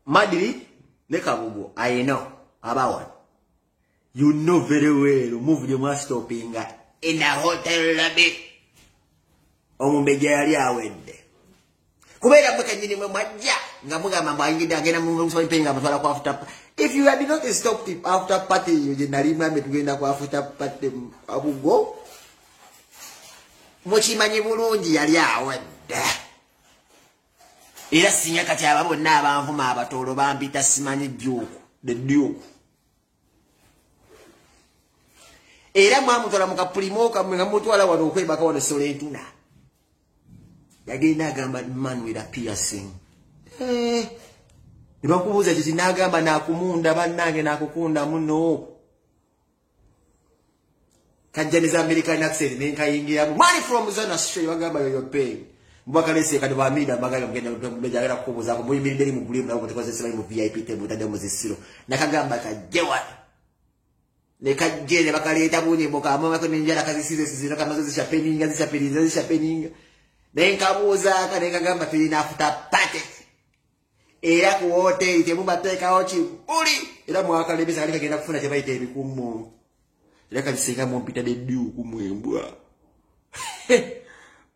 madiri ne kabugo I know about you know very well move the must stopping in a hotel lobby omumbeja yali awedde kubeera bwekanyini mwe mwajja nga mugamba mbwangidde agenda mupenga amatwala ku after if you had not stopped it after party you nali mwambe tugenda ku after party abugo mukimanyi bulungi yali awedde era singa kati aba bonna abanvuma abatoolo bampita simanyi Duke the Duke era mwamutwala mukapulimoka mwe nga mutwala wano okwebaka wano Solentuna yagenda agamba man with a piercing ne bakubuuza kiti n'agamba nakumunda bannange nakukunda muno Kajaniza American accent nenkayingira money from Zona Street bagamba you're paying. Mbakalese kadi bamida bagala mgenda mbejagira kubuza ko muyimirire mu gulimu nabo tekozesa mu VIP table tande mu zisiro nakagamba kajewa nekajene bakaleta buni boka mama ko ninjara kazisize sizira kama zishapeninga nenkabuza kanekagamba tulina after party era ku hotel temu bateka ochi uli era mwakalebeza kalika genda kufuna tebaite ebikumu era kalisinga mu mpita de diu kumwembwa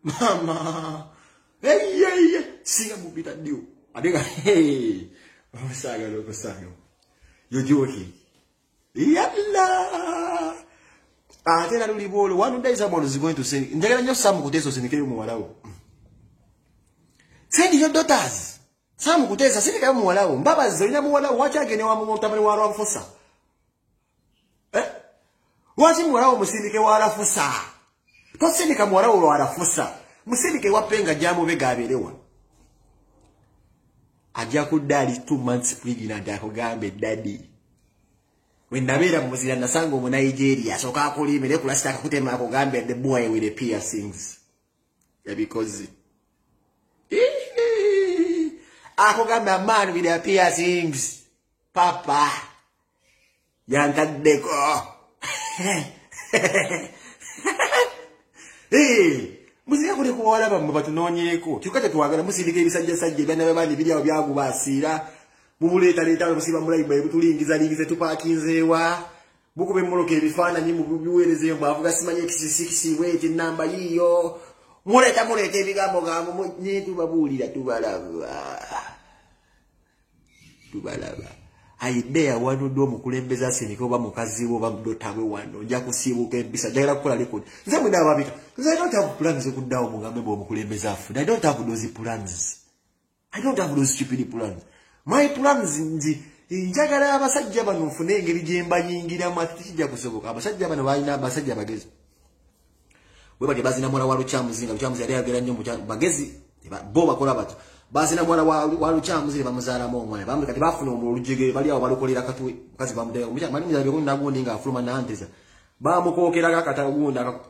mama hey singa mu mpita diu adega hey saga loko saga you joking yalla tena lulibolo one day someone is going to say njagala nyo Sam Kuteesa sinikeye mu walawo send your daughters Sam Kuteesa sinikeye mu walawo mbaba zoina mu walawo wachagene wa mu tamani wa rafusa wachi mu walawo musindike wa rafusa to sindika mu walawo wa rafusa musindike wapenga jamu begabelewa ajja kudali 2 months pregnant akogambe daddy Wenabera muzira nasango mu Nigeria soka akolimire kulasta akutema akogambe the boy with the piercings yeah because akogambe a man with the piercings papa yankadeko muzira kule kuwala bamwe batunonyeko tukate tuwagala musindike ebisajja sajja bana babandi biriawo byagubasira Mubuleta leta musiba mulai bayi tulingiza tupakinzewa bukube moloke ebifana nyi mubiwereze mbavuga simanye kisisi wete namba yiyo muleta ebigambo gambo nyitu babulira tubalaba aidea wanu ndo mukulembeza siniko ba mukazi wo ba mdotabwe wano nja kusibuka ebisa jagala kukola record nze mwina babika nze I don't have plans okudawo mugambe bo mukulembeza afu I don't have those plans I don't have those stupid plans My plans nzi njagala abasajja bano nfune engeri jemba nyingira matijja kusoboka abasajja bano balina abasajja bagezi weba ke bazina mwana wa Luchamuzi yali agera nnyo bagezi bo bakola bato bazina mwana wa Luchamuzi bamuzala mu omwana bamwe kati bafuna omulujege bali awo balokolera katu kazi bamude mani muzala ko nagundi nga afuluma nanteza bamukokera kakata gunda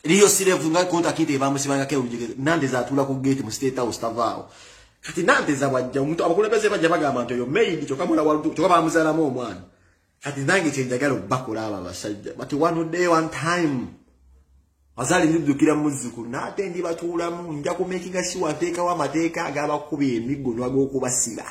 Rio sirevu nga konta kite bamusibanga ke olujege nanteza atula ku gate mu State House tavao Kati nanteza wajja omuntu abakulembeze bajja bagamba nti yo maid chokamula walutu choka bamuzala mu omwana kati nange kyenjagala bakola aba basajja but one day one time azali ndidukira muzukulu nate ndi batulamu nja ku making sure ateka wa mateeka agaba kubi emigo nwago okubasiba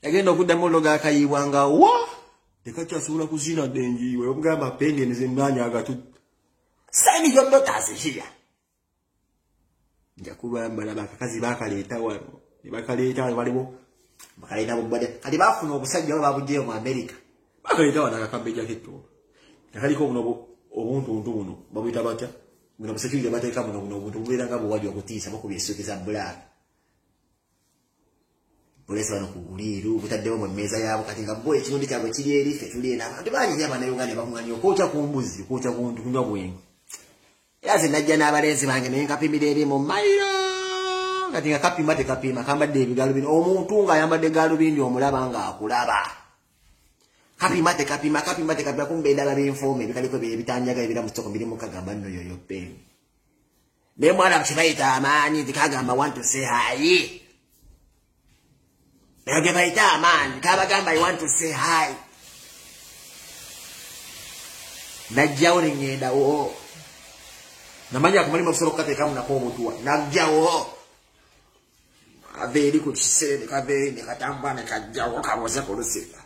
agenda okuddamu loga akayiwanga wa Tekacha sura kuzina denji we omugamba penge nizimanya agatu Sani your daughters here Njakuba mbala bakazi bakaleta wano bakaleta walibo bakaleta bubade kati bafuna obusajja babujje mu America bakaleta wana akakambeja kitu nakaliko buno obuntu buno babita batya ngina musekirije bateka buno obuntu bwera ngabo wali okutiisa bako byesukiza black Polisi bano kuguliru butaddewo mu meza yabo kati nga boye kimundi kyabwe kiri eri fe tuli na abantu bali nyama nayo ngane bamwanyi okwocha ku mbuzi okwocha ku ntu kunywa bwengo yaze najja n'abalenzi bange naye nkapimira eri mu mayo kati nga kapima kambadde ebigalubindi omuntu nga yambadde galubindi omulaba nga akulaba kapima kumbe endala b'enfoome ebikaliko ebitanjaga ebira mu stoko biri mu kagamba nno yoyo pe ne mwana kibayita amaanyi tikagamba want to say hi Nagabaita man, kabagamba I want to say hi. Najjao ngenda wo. Namanya kumali mafusoro kate kamu na pomo tuwa. Najjao. Averi kuchisene kaveri nekatamba nekajjao kawoza koloseka.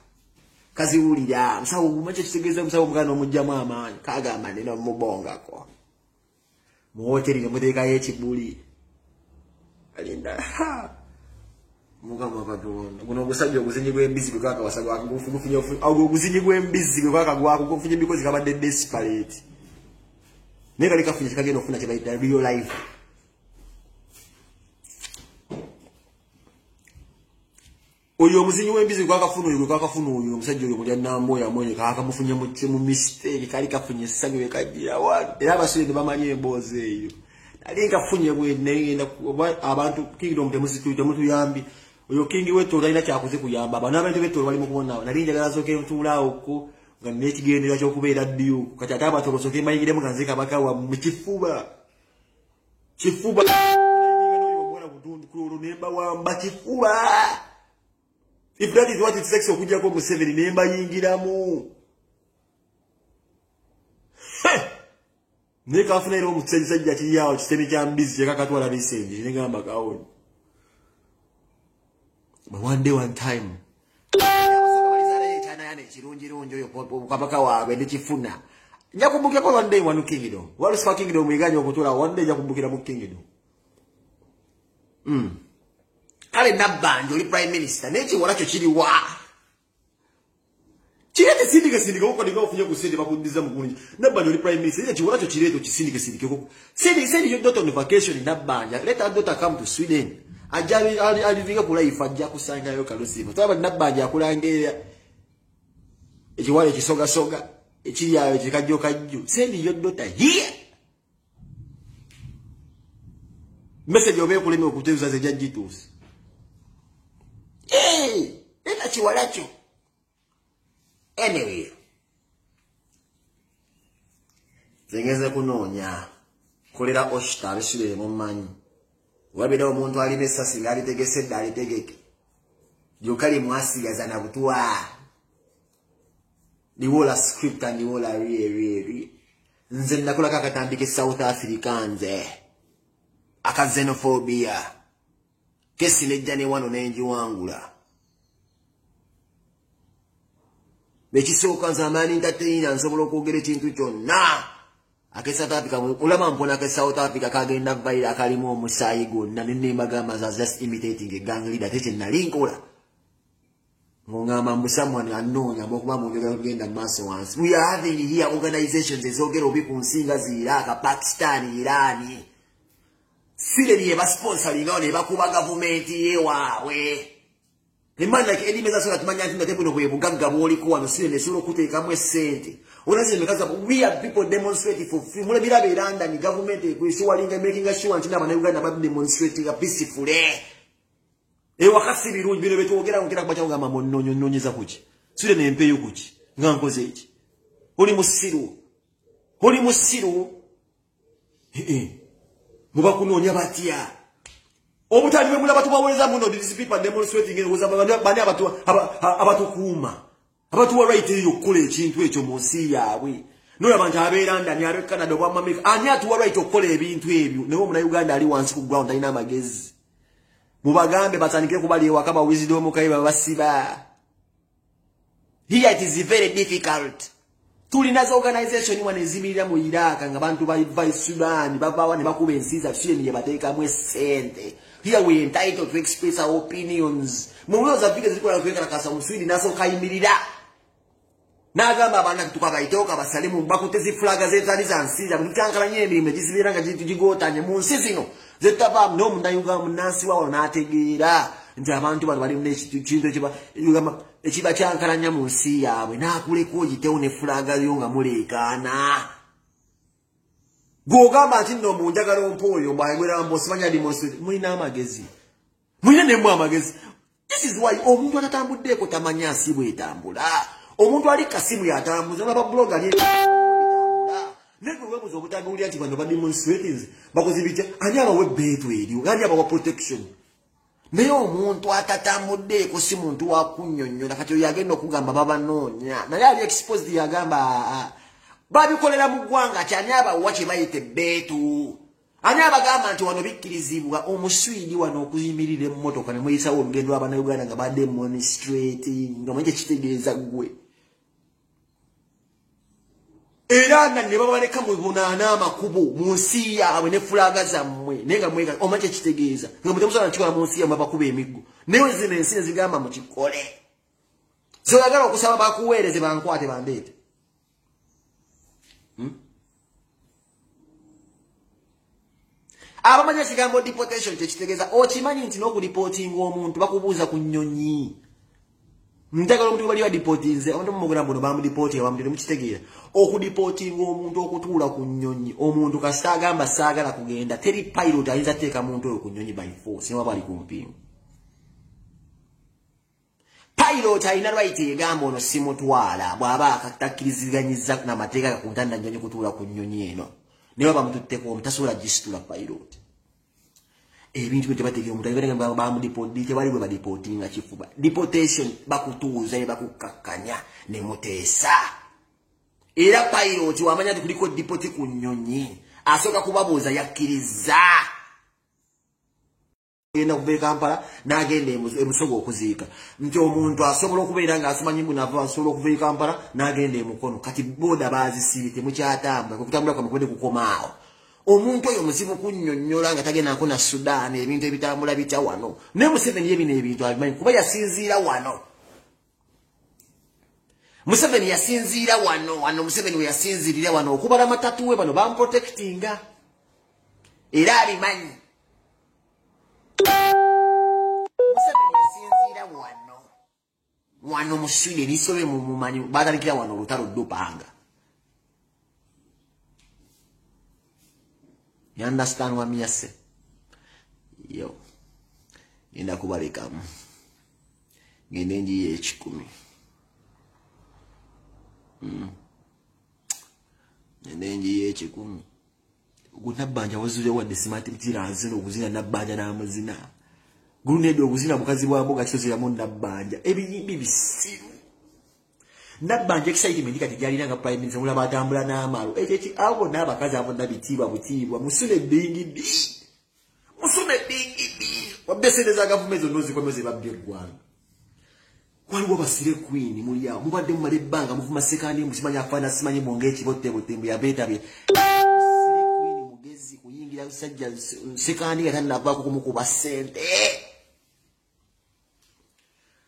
Kazi ulira, msawo umache kitegeza msawo mugano mujjamu amanyi kagamba neno mubongako. Mu hoteli nemuteka yekibuli. Alinda ha. Mugamba batonda kuno gusajja oguzinyi gw'embizi gwe kaka wasagwa kufunye ago oguzinyi gw'embizi gwe kaka gwako kufunye because kabadde desperate nega likafunye kagenda okufuna kyebayita real life oyo omuzinyi w'embizi gwe kakafuna oyo omusajja oyo mulya nambo ya mwenye kaka mufunye mu mistake kali kafunye sanyo ekajira wano era abasire bamanyi emboozi eyo alinga funye bwe negenda abantu kingdom temutu yambi oyo kingi wetu talina kyakuze kuyamba abantu abantu betu bali mu kubona nalinja galazoke ntula okko nga nekigendera kyo kubeera ddiyo kati ataba tolosoke mayigire mu kanzika bakawa mu kifuba mwana butundu kulo nemba wamba kifuba. If that is what it takes okujja ko mu 7 nemba yingiramu ne kafuna ero mu tsejja kiyawo kitemi kya mbizi yakakatwala bisenje ngamba kawo. But one day one time kirungi oyo kabaka waabwe ndikifuna njakumbukira ko one day one kingdom wali spa kingdom mwiganya okutula one day njakumbukira mu kingdom kale Nabbanja oli prime minister nechi walacho kiri wa kirete sindika uko ndinga ofunye ku sindi bakundiza mu kunji Nabbanja oli prime minister nechi walacho kireto kisindike koko sindi your daughter on vacation in Nabbanja let her daughter come to Sweden ajabi alivinga kula ifajja kusanga yo kalusimu taba Nabbanja akulangera ekiwale kisoga ekiri yayo kikajjo send your daughter here message obe kuleme okuteuza ze jajitusi eta chiwalacho anyway zengeze kunonya kolera oshita abisire mu manyi wabira omuntu ali nesasi ngali tegese dali tegeke yokali mwasiga zana butwa niwola script and niwola really nze nakola kakatambike South Africa nze aka xenophobia kesi nejjane wano nenji wangula bekisoka zamani entertainer nsobola okwogera ekintu kyonna ake South Africa ulama mpona ke South Africa kagenda vaira akalimu omusayi gonna nenembagamba za just imitating a gang leader tete nalinkola ngongama musamwana anonya mokuba mungega kugenda maso once we are having here organizations ezogera obiku nsinga ziraka Pakistan Iran Sweden ye ba sponsoring ngone bakuba government yewawe imana ke edimeza soka tumanya ntinda tebuno bwe bugagga boli ko wano Sweden esuro kuteeka mwe sente onaze mekaza we are people demonstrating for free mule birabe iranda ni government ekwishuwalinga making sure ntina abana Uganda ba demonstrating peacefully wakasi birungi bino betwogera ngera kubacha ngama nonyeza kuki Sweden empeyo kuki ngankoze iki oli musiru muba kunonya batya obutali bemula batu baweza muno these people demonstrating ngoza bani abatu kuuma abatu wa right yo kule ekintu ekyo munsi yaabwe no abantu abeeranda ni abe Canada obwa America ani atu wa right okole ebintu ebyo newo muna Uganda ali wansi ku ground alina magezi mubagambe batandikire kubali wakaba wisdom kaiba basiba here it is very difficult tulinazo organization mwana ezimirira mu Iraq nga bantu ba Sudan babawa ne bakuba ensiza Sweden ye bateeka mwe sente here we entitled to express our opinions muloza vile zilikuwa kuweka kasa Sweden naso kaimirira nagamba abana tukabaitoka basalimu bakutezi flaga zetali za nsiza mutankala nyembi mejisibiranga jigotanye mu nsizino zetaba no mundayuga munasi wawo nategeera nti abantu bali mu kintu ekiba kyankalanya mu nsi yaabwe nakuleko yitewo ne flaga yo nga mulekana gogamba nti no munjagala ompoyo mbagwera mbosimanya demonstrate mulina amagezi mulina nemwe amagezi this is why omuntu atatambudde tamanya asibwe etambula omuntu ali kasimu yatambuza nga ba blogger ali nego webuzo obutagulya nti bano ba demonstrators bakozibite ani abawe betu eri ani abawa protection naye omuntu atatambudde ko si muntu wa kunnyonnyola kati yagenda okugamba babanoonya naye ali exposed yagamba babikolera mu ggwanga kyani abawa kye bayite betu ani abagamba nti wano bikkirizibwa omuswidi wano okuyimirira emmotoka ne muyisawo olugendo lw'abana Uganda nga ba demonstrating nga mwenye kitegeeza gwe era ne babaleka mu bunaana amakubo mu nsi yaabwe ne fulaga zammwe naye nga mwega omanye kitegeeza nga mutemusobola nkikola mu nsi yammwe bakuba emiggo naye zino ensi nezigamba mukikole zoyagala okusaba bakuweereze bankwate bandeete abamanya ekigambo deportation tekitegeeza okimanyi nti n'okulipotinga omuntu bakubuuza ku nnyonyi Ndagala omuntu bali badipotinze abantu mugula mbono bamudipoti abamudire mukitegeera okudipotinga omuntu okutuula ku nnyonyi omuntu kasita agamba saagala kugenda teri pilot ayinza teeka muntu oyo ku nnyonyi by force niba bali kumpingu pilot ayina right egamba ono simutwala bw'aba akatakkiriziganyizza n'amateeka gakuntanda nnyonyi kutuula ku nnyonyi eno niba bamututteko omutasobola gisitula pilot ebintu bye tebategera omuntu ayibera bamudipoti tebali bwe badipotinga kifuba deportation bakutuuza ne bakukakkanya ne muteesa era pilot wamanya nti kuliko dipoti ku nnyonyi asooka kubabuuza yakkiriza genda kuva e Kampala n'agenda emusogo okuziika nti omuntu asobola okubeera ng'asoma nyimbu nava asobola okuva e Kampala n'agenda emukono kati booda baazisibi temukyatambula okutambula kwamwe kubadde kukomaawo omuntu oyo muzibu kunnyonnyola nga tagendako na Sudan ebintu ebitambula bitya wano ne Museveni yebino ebintu abimanyi kuba yasinziira wano Museveni yasinziira wano Museveni we yasinziirira wano okubala matatu we bano bamprotectinga era abimanyi Museveni yasinziira wano muswire nisobe mumanyi batalikira wano olutalo ddupanga. You understand what me say? Yo. Ngenda kubalekamu. Ngende njiye ekikumi. Ngende njiye ekikumi. Gunabbanja wazule wadde simati tiranze okuzina nabbanja n'amazina. Gunedo okuzina mukazi bwa mboga kisozeramu nabbanja. Ebiyimbi bisiru. Nabbanja excitement kati gyalina nga prime minister mulaba atambula n'amalo ekyo abo n'abakazi abo nabitiibwa butiibwa musule bingidi wabesereza gavumenti zonna zikomeze babbye eggwanga waliwo basire queen muli awo mubadde mumala ebbanga muvuma sekandi musimanyi afaana simanyi mwonga ekibottebottembu yabeetabye basire queen mugezi kuyingira musajja sekandi nga tannavaako kumukuba ssente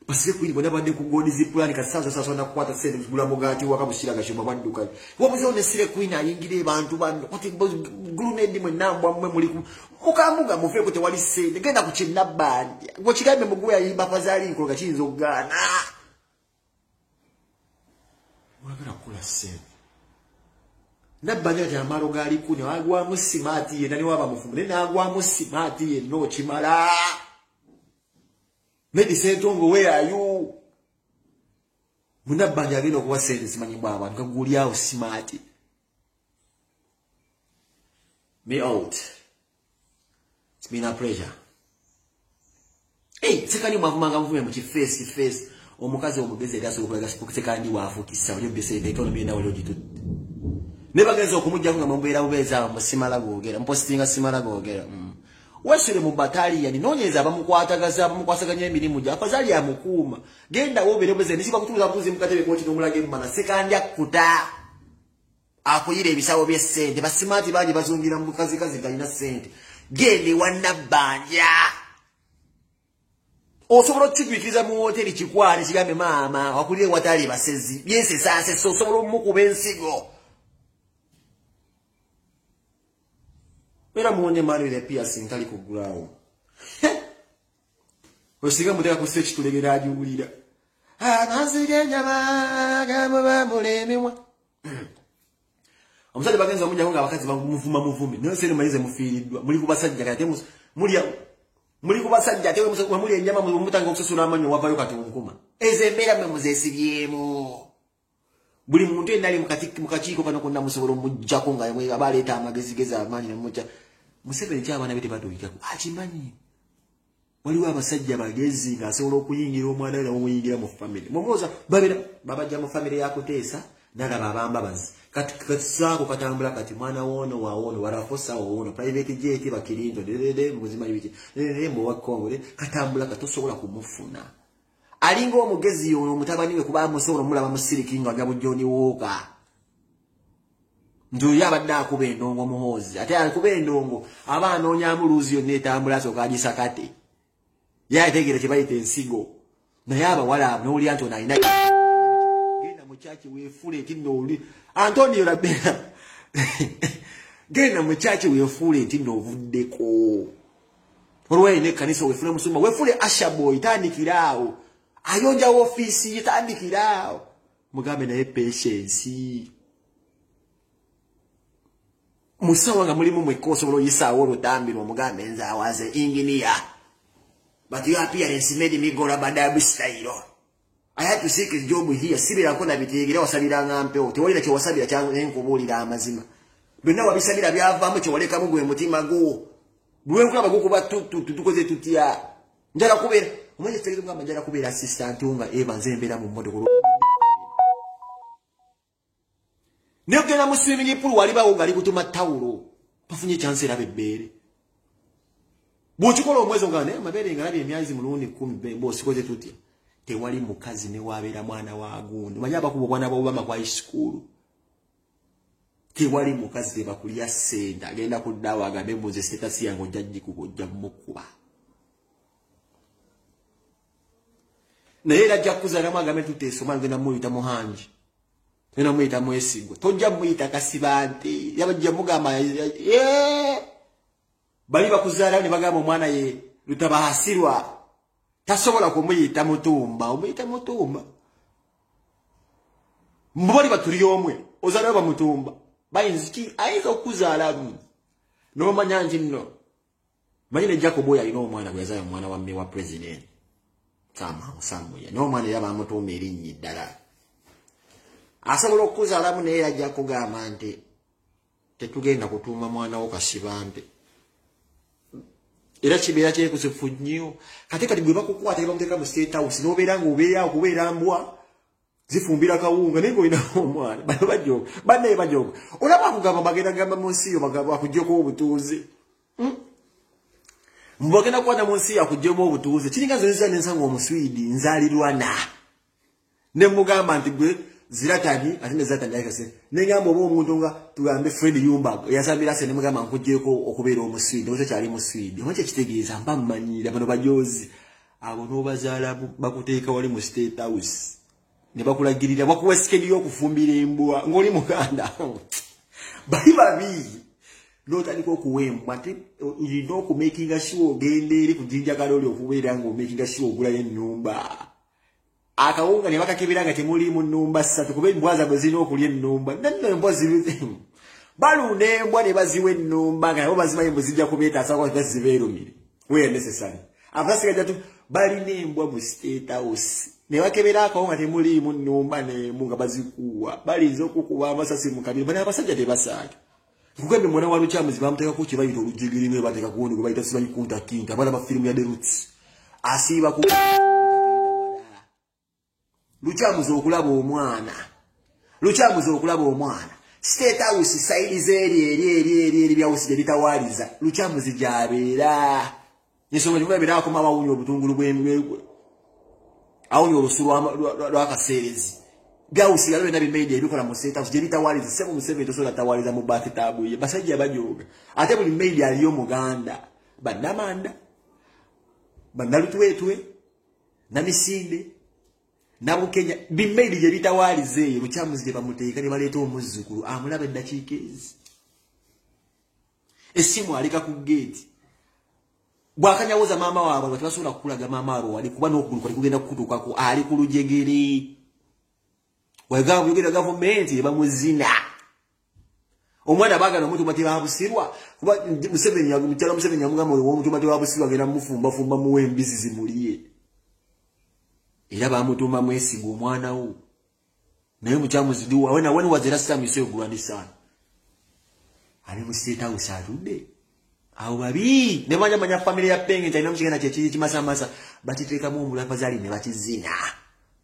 basire kwini bona bande kugoni zipulani kasasa na kukwata sente kugula mugati wakabushira gashoma banduka wabuzo ne sire kwini ayingire abantu bando kuti gulunedi mwe nambwa mwe muri mukamuga mufe kuti wali sente genda kuchina bandi ngo kigambe muguya yimba fazali nko gachinzo gana wagala kula sente nabanja ya maro gali kuni wagwa musimati ye nani waba mufumule nagwa musimati ye no chimala Maybe say Tongo, where are you? Munabanja bino kuba sente simanyi bwaba nkagulyawo smart. Me out. It's been a pleasure. Hey, sekani mwavumanga mvume mu face to face omukazi omugezi eraso okulaga sekandi waafukisa olyo bese economy na olyo jitu. Nebagenza okumujja nga mumbeera bubeza musimala googera mpostinga simala googera. Wasire mu battalion nonyeza abamukwatagaza abamukwasaganya emirimu gya afazali ya mukuma genda wobere beze nisiba kutuza buzi mukatebe koti nomulage mmana sekandi akuta akuyire ebisawo by'essente basimati baje bazungira mu kazi galina ssente gende wannabanja osobola okukigwikiriza mu hoteli kikwale kigambe maama wakulire watali basezi byense sase so osobola omukuba ensigo Mera muone mali le pia sintali kugulawo. Osiga muteka ku search tulegera ajulira. Nazige nyama gamaba mulemwa. Omusale bagenza munja nga abakazi bamuvuma. Niyo sene malize mufiridwa. Muri kubasajja kate muri kubasajja tewe muri enyama mutanga okusasula amanyo wavayo kati onkuma. Ezembera mwe muzesibyemu. Buli muntu endali mukakiiko kano konna musobola omujjako nga yamwe abaleeta amagezigeza amaanyi namujja Museveni ky'abaana bete batoyikako akimanyi waliwo abasajja bagezi ng'asobola okuyingira omwana we namumuyingira mu famire mumwoza babajja mu famire yakuteesa nalaba abambabazi kati saako katambula kati mwana woono wawono warafosa woono private jet bakirindo muzimanyi biki mbowa Kongole katambula katosobola kumufuna alinga omugezi yono mutabani we kuba musobola mulaba musirikinga gabujjoni wooka ndu yabadde akuba endongo muhozi ate akuba endongo abaana onyamuluzi yonna etambula asooka agisakate yategere kyebayita ensigo naye abawala n'olya nti onalina genda mu kyaki weefuule nti nooli Antonio Rabena genda mu kyaki weefuule nti noovuddeko olwayo n'ekkanisa weefuule musumba weefuule Ashaboy tandikiraawo ayonja ofisi yitandikirao mugambe naye patience musawa nga mulimu mwekoso bolo yisawo rutambi no mugambe nza waze engineer but your appearance made me go rabadabu style. I had to seek a job here sibira kona bitegera wasalira ngampe tewalira kye wasabira kyangu enkubulira amazima bonna wabisabira byavamu kye waleka mu gwe mutima go bwe nkulaba go kuba tukoze tutya njala kubera omanye tegera ngamba njala kubera assistant unga eba nzembera mu modoko Negena mu swimming pool waliba ngali kutuma tawulo pafunye chance era bebere Bwochikola omwezo ngane mabere ngalabi emyazi mulundi 10 bosi koze tutya tewali mukazi ne wabera mwana wa gundi manyaba kubo bwana ba Obama kwa high school tewali mukazi teba kulia senda agenda kudawa agambe muze status yango jajji kubojja mukuba na era jakuza rama agambe tuteso mangena muyita muhanji ena muyita mwesigo tojja muyita kasibante yabajja mugamba bali bakuzala ne bagamba omwana ye lutabahasirwa tasobola kumuyita mutumba omuyita mutumba mboli batuli omwe ozala ba mutumba bayinziki aiza okuzala no manyanji no bayine Jacob boya ino omwana gwe yazala omwana wa mme wa president kama samuya no mwana yaba mutumba erinyi ddala asobola okuzala mu ne yajja kugamba nti tetugenda kutuma mwana wo kasibante era kibera kye kusifunyo katika tibwe bakukwata bamuteka mu state house nobera ngobera okubera mbwa zifumbira kawunga nengo ina omwana bajo bane bajo olaba kugamba bagenda gamba munsi yo bagamba akujjeko obutuuze mbogenda kwanda munsi akujjeko obutuuze kiringa zonza nensango omuswidi nzalirwana ne mugamba nti gwe ziratani atinde zatani yakase nengamba obo omuntu nga tugambe Fred Yumba yasabira se ne mugamba nkujjeko okubeera omuswidi ozo kyali muswidi omache kitegeeza mpa mmanyira bano bajozi abo no bazala bakuteeka wali mu state house ne bakulagirira bakuwa sikedi yokufumbira embwa ngoli muganda bali babi lotandika okuwembwa ate olina okumakinga sure ogende eri kujinja kaloli okubeera nga omakinga sure ogulayo ennumba akawunga ne bakakebera nga temuli mu nnumba 3 kuba embwaza bwe zirina okulya ennumba nanno embwa ziruzimu balunda embwa ne baziwa ennumba nga nabo bazimanyi bwe zijja kubeetaasa kwa bazibeerumire where necessary abasigaja tu balina embwa mu state house ne bakebera akawunga temuli mu nnumba n'emu nga bazikuwa balinza okukuba amasasi mu kabiri bano abasajja tebasaaka kugembe mwana wa Lukyamuzi bamuteekako kye bayita olujjigiri ne bateeka kuwundi gwe bayita simanyi kunta kinta abaana ba firimu ya The Roots asiiba ku Lukyamuzi okulaba omwana Lukyamuzi okulaba omwana state house side zeri bya house bitawaliza Lukyamuzi jabeera nisonga nyumba bera akoma awunyo obutungulu bw'embwe awunyo olusulu lwa kaserezi bya house yalo na bimedia ebikola mu state house bitawaliza 7 tosola tawaliza mu bathtub ye basajja bajoga ate buli media aliyo muganda banamanda banalutwetwe na misinde Nabu Kenya bimeidi je bitawalize Lukyamuzi je bamuteeka ne baleeta omuzzukulu amulaba eddakiika ezi esimu alika ku gate bwakanyawoza maama waabwe bati basobola kukulaga maama waabwe wali kuba n'okugulu kwali kugenda kukutukako ali ku lujegere wagamba yogera gavumenti bamuzina omwana bagala omuntu bati babusirwa kuba Museveni yamugamba omuntu bati babusirwa agenda mufumba muwe embizi zimuliye era bamutuma mwesigo omwana wo naye Lukyamuzi duwa when was the last time you saw your grandson ali mu state house atudde awo babi ne manya family ya Penge ntaina mukigenda kye kimasamasa batiteekamu omulapazali ne bakizina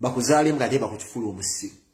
bakuzaale mga te bakukifula omusigo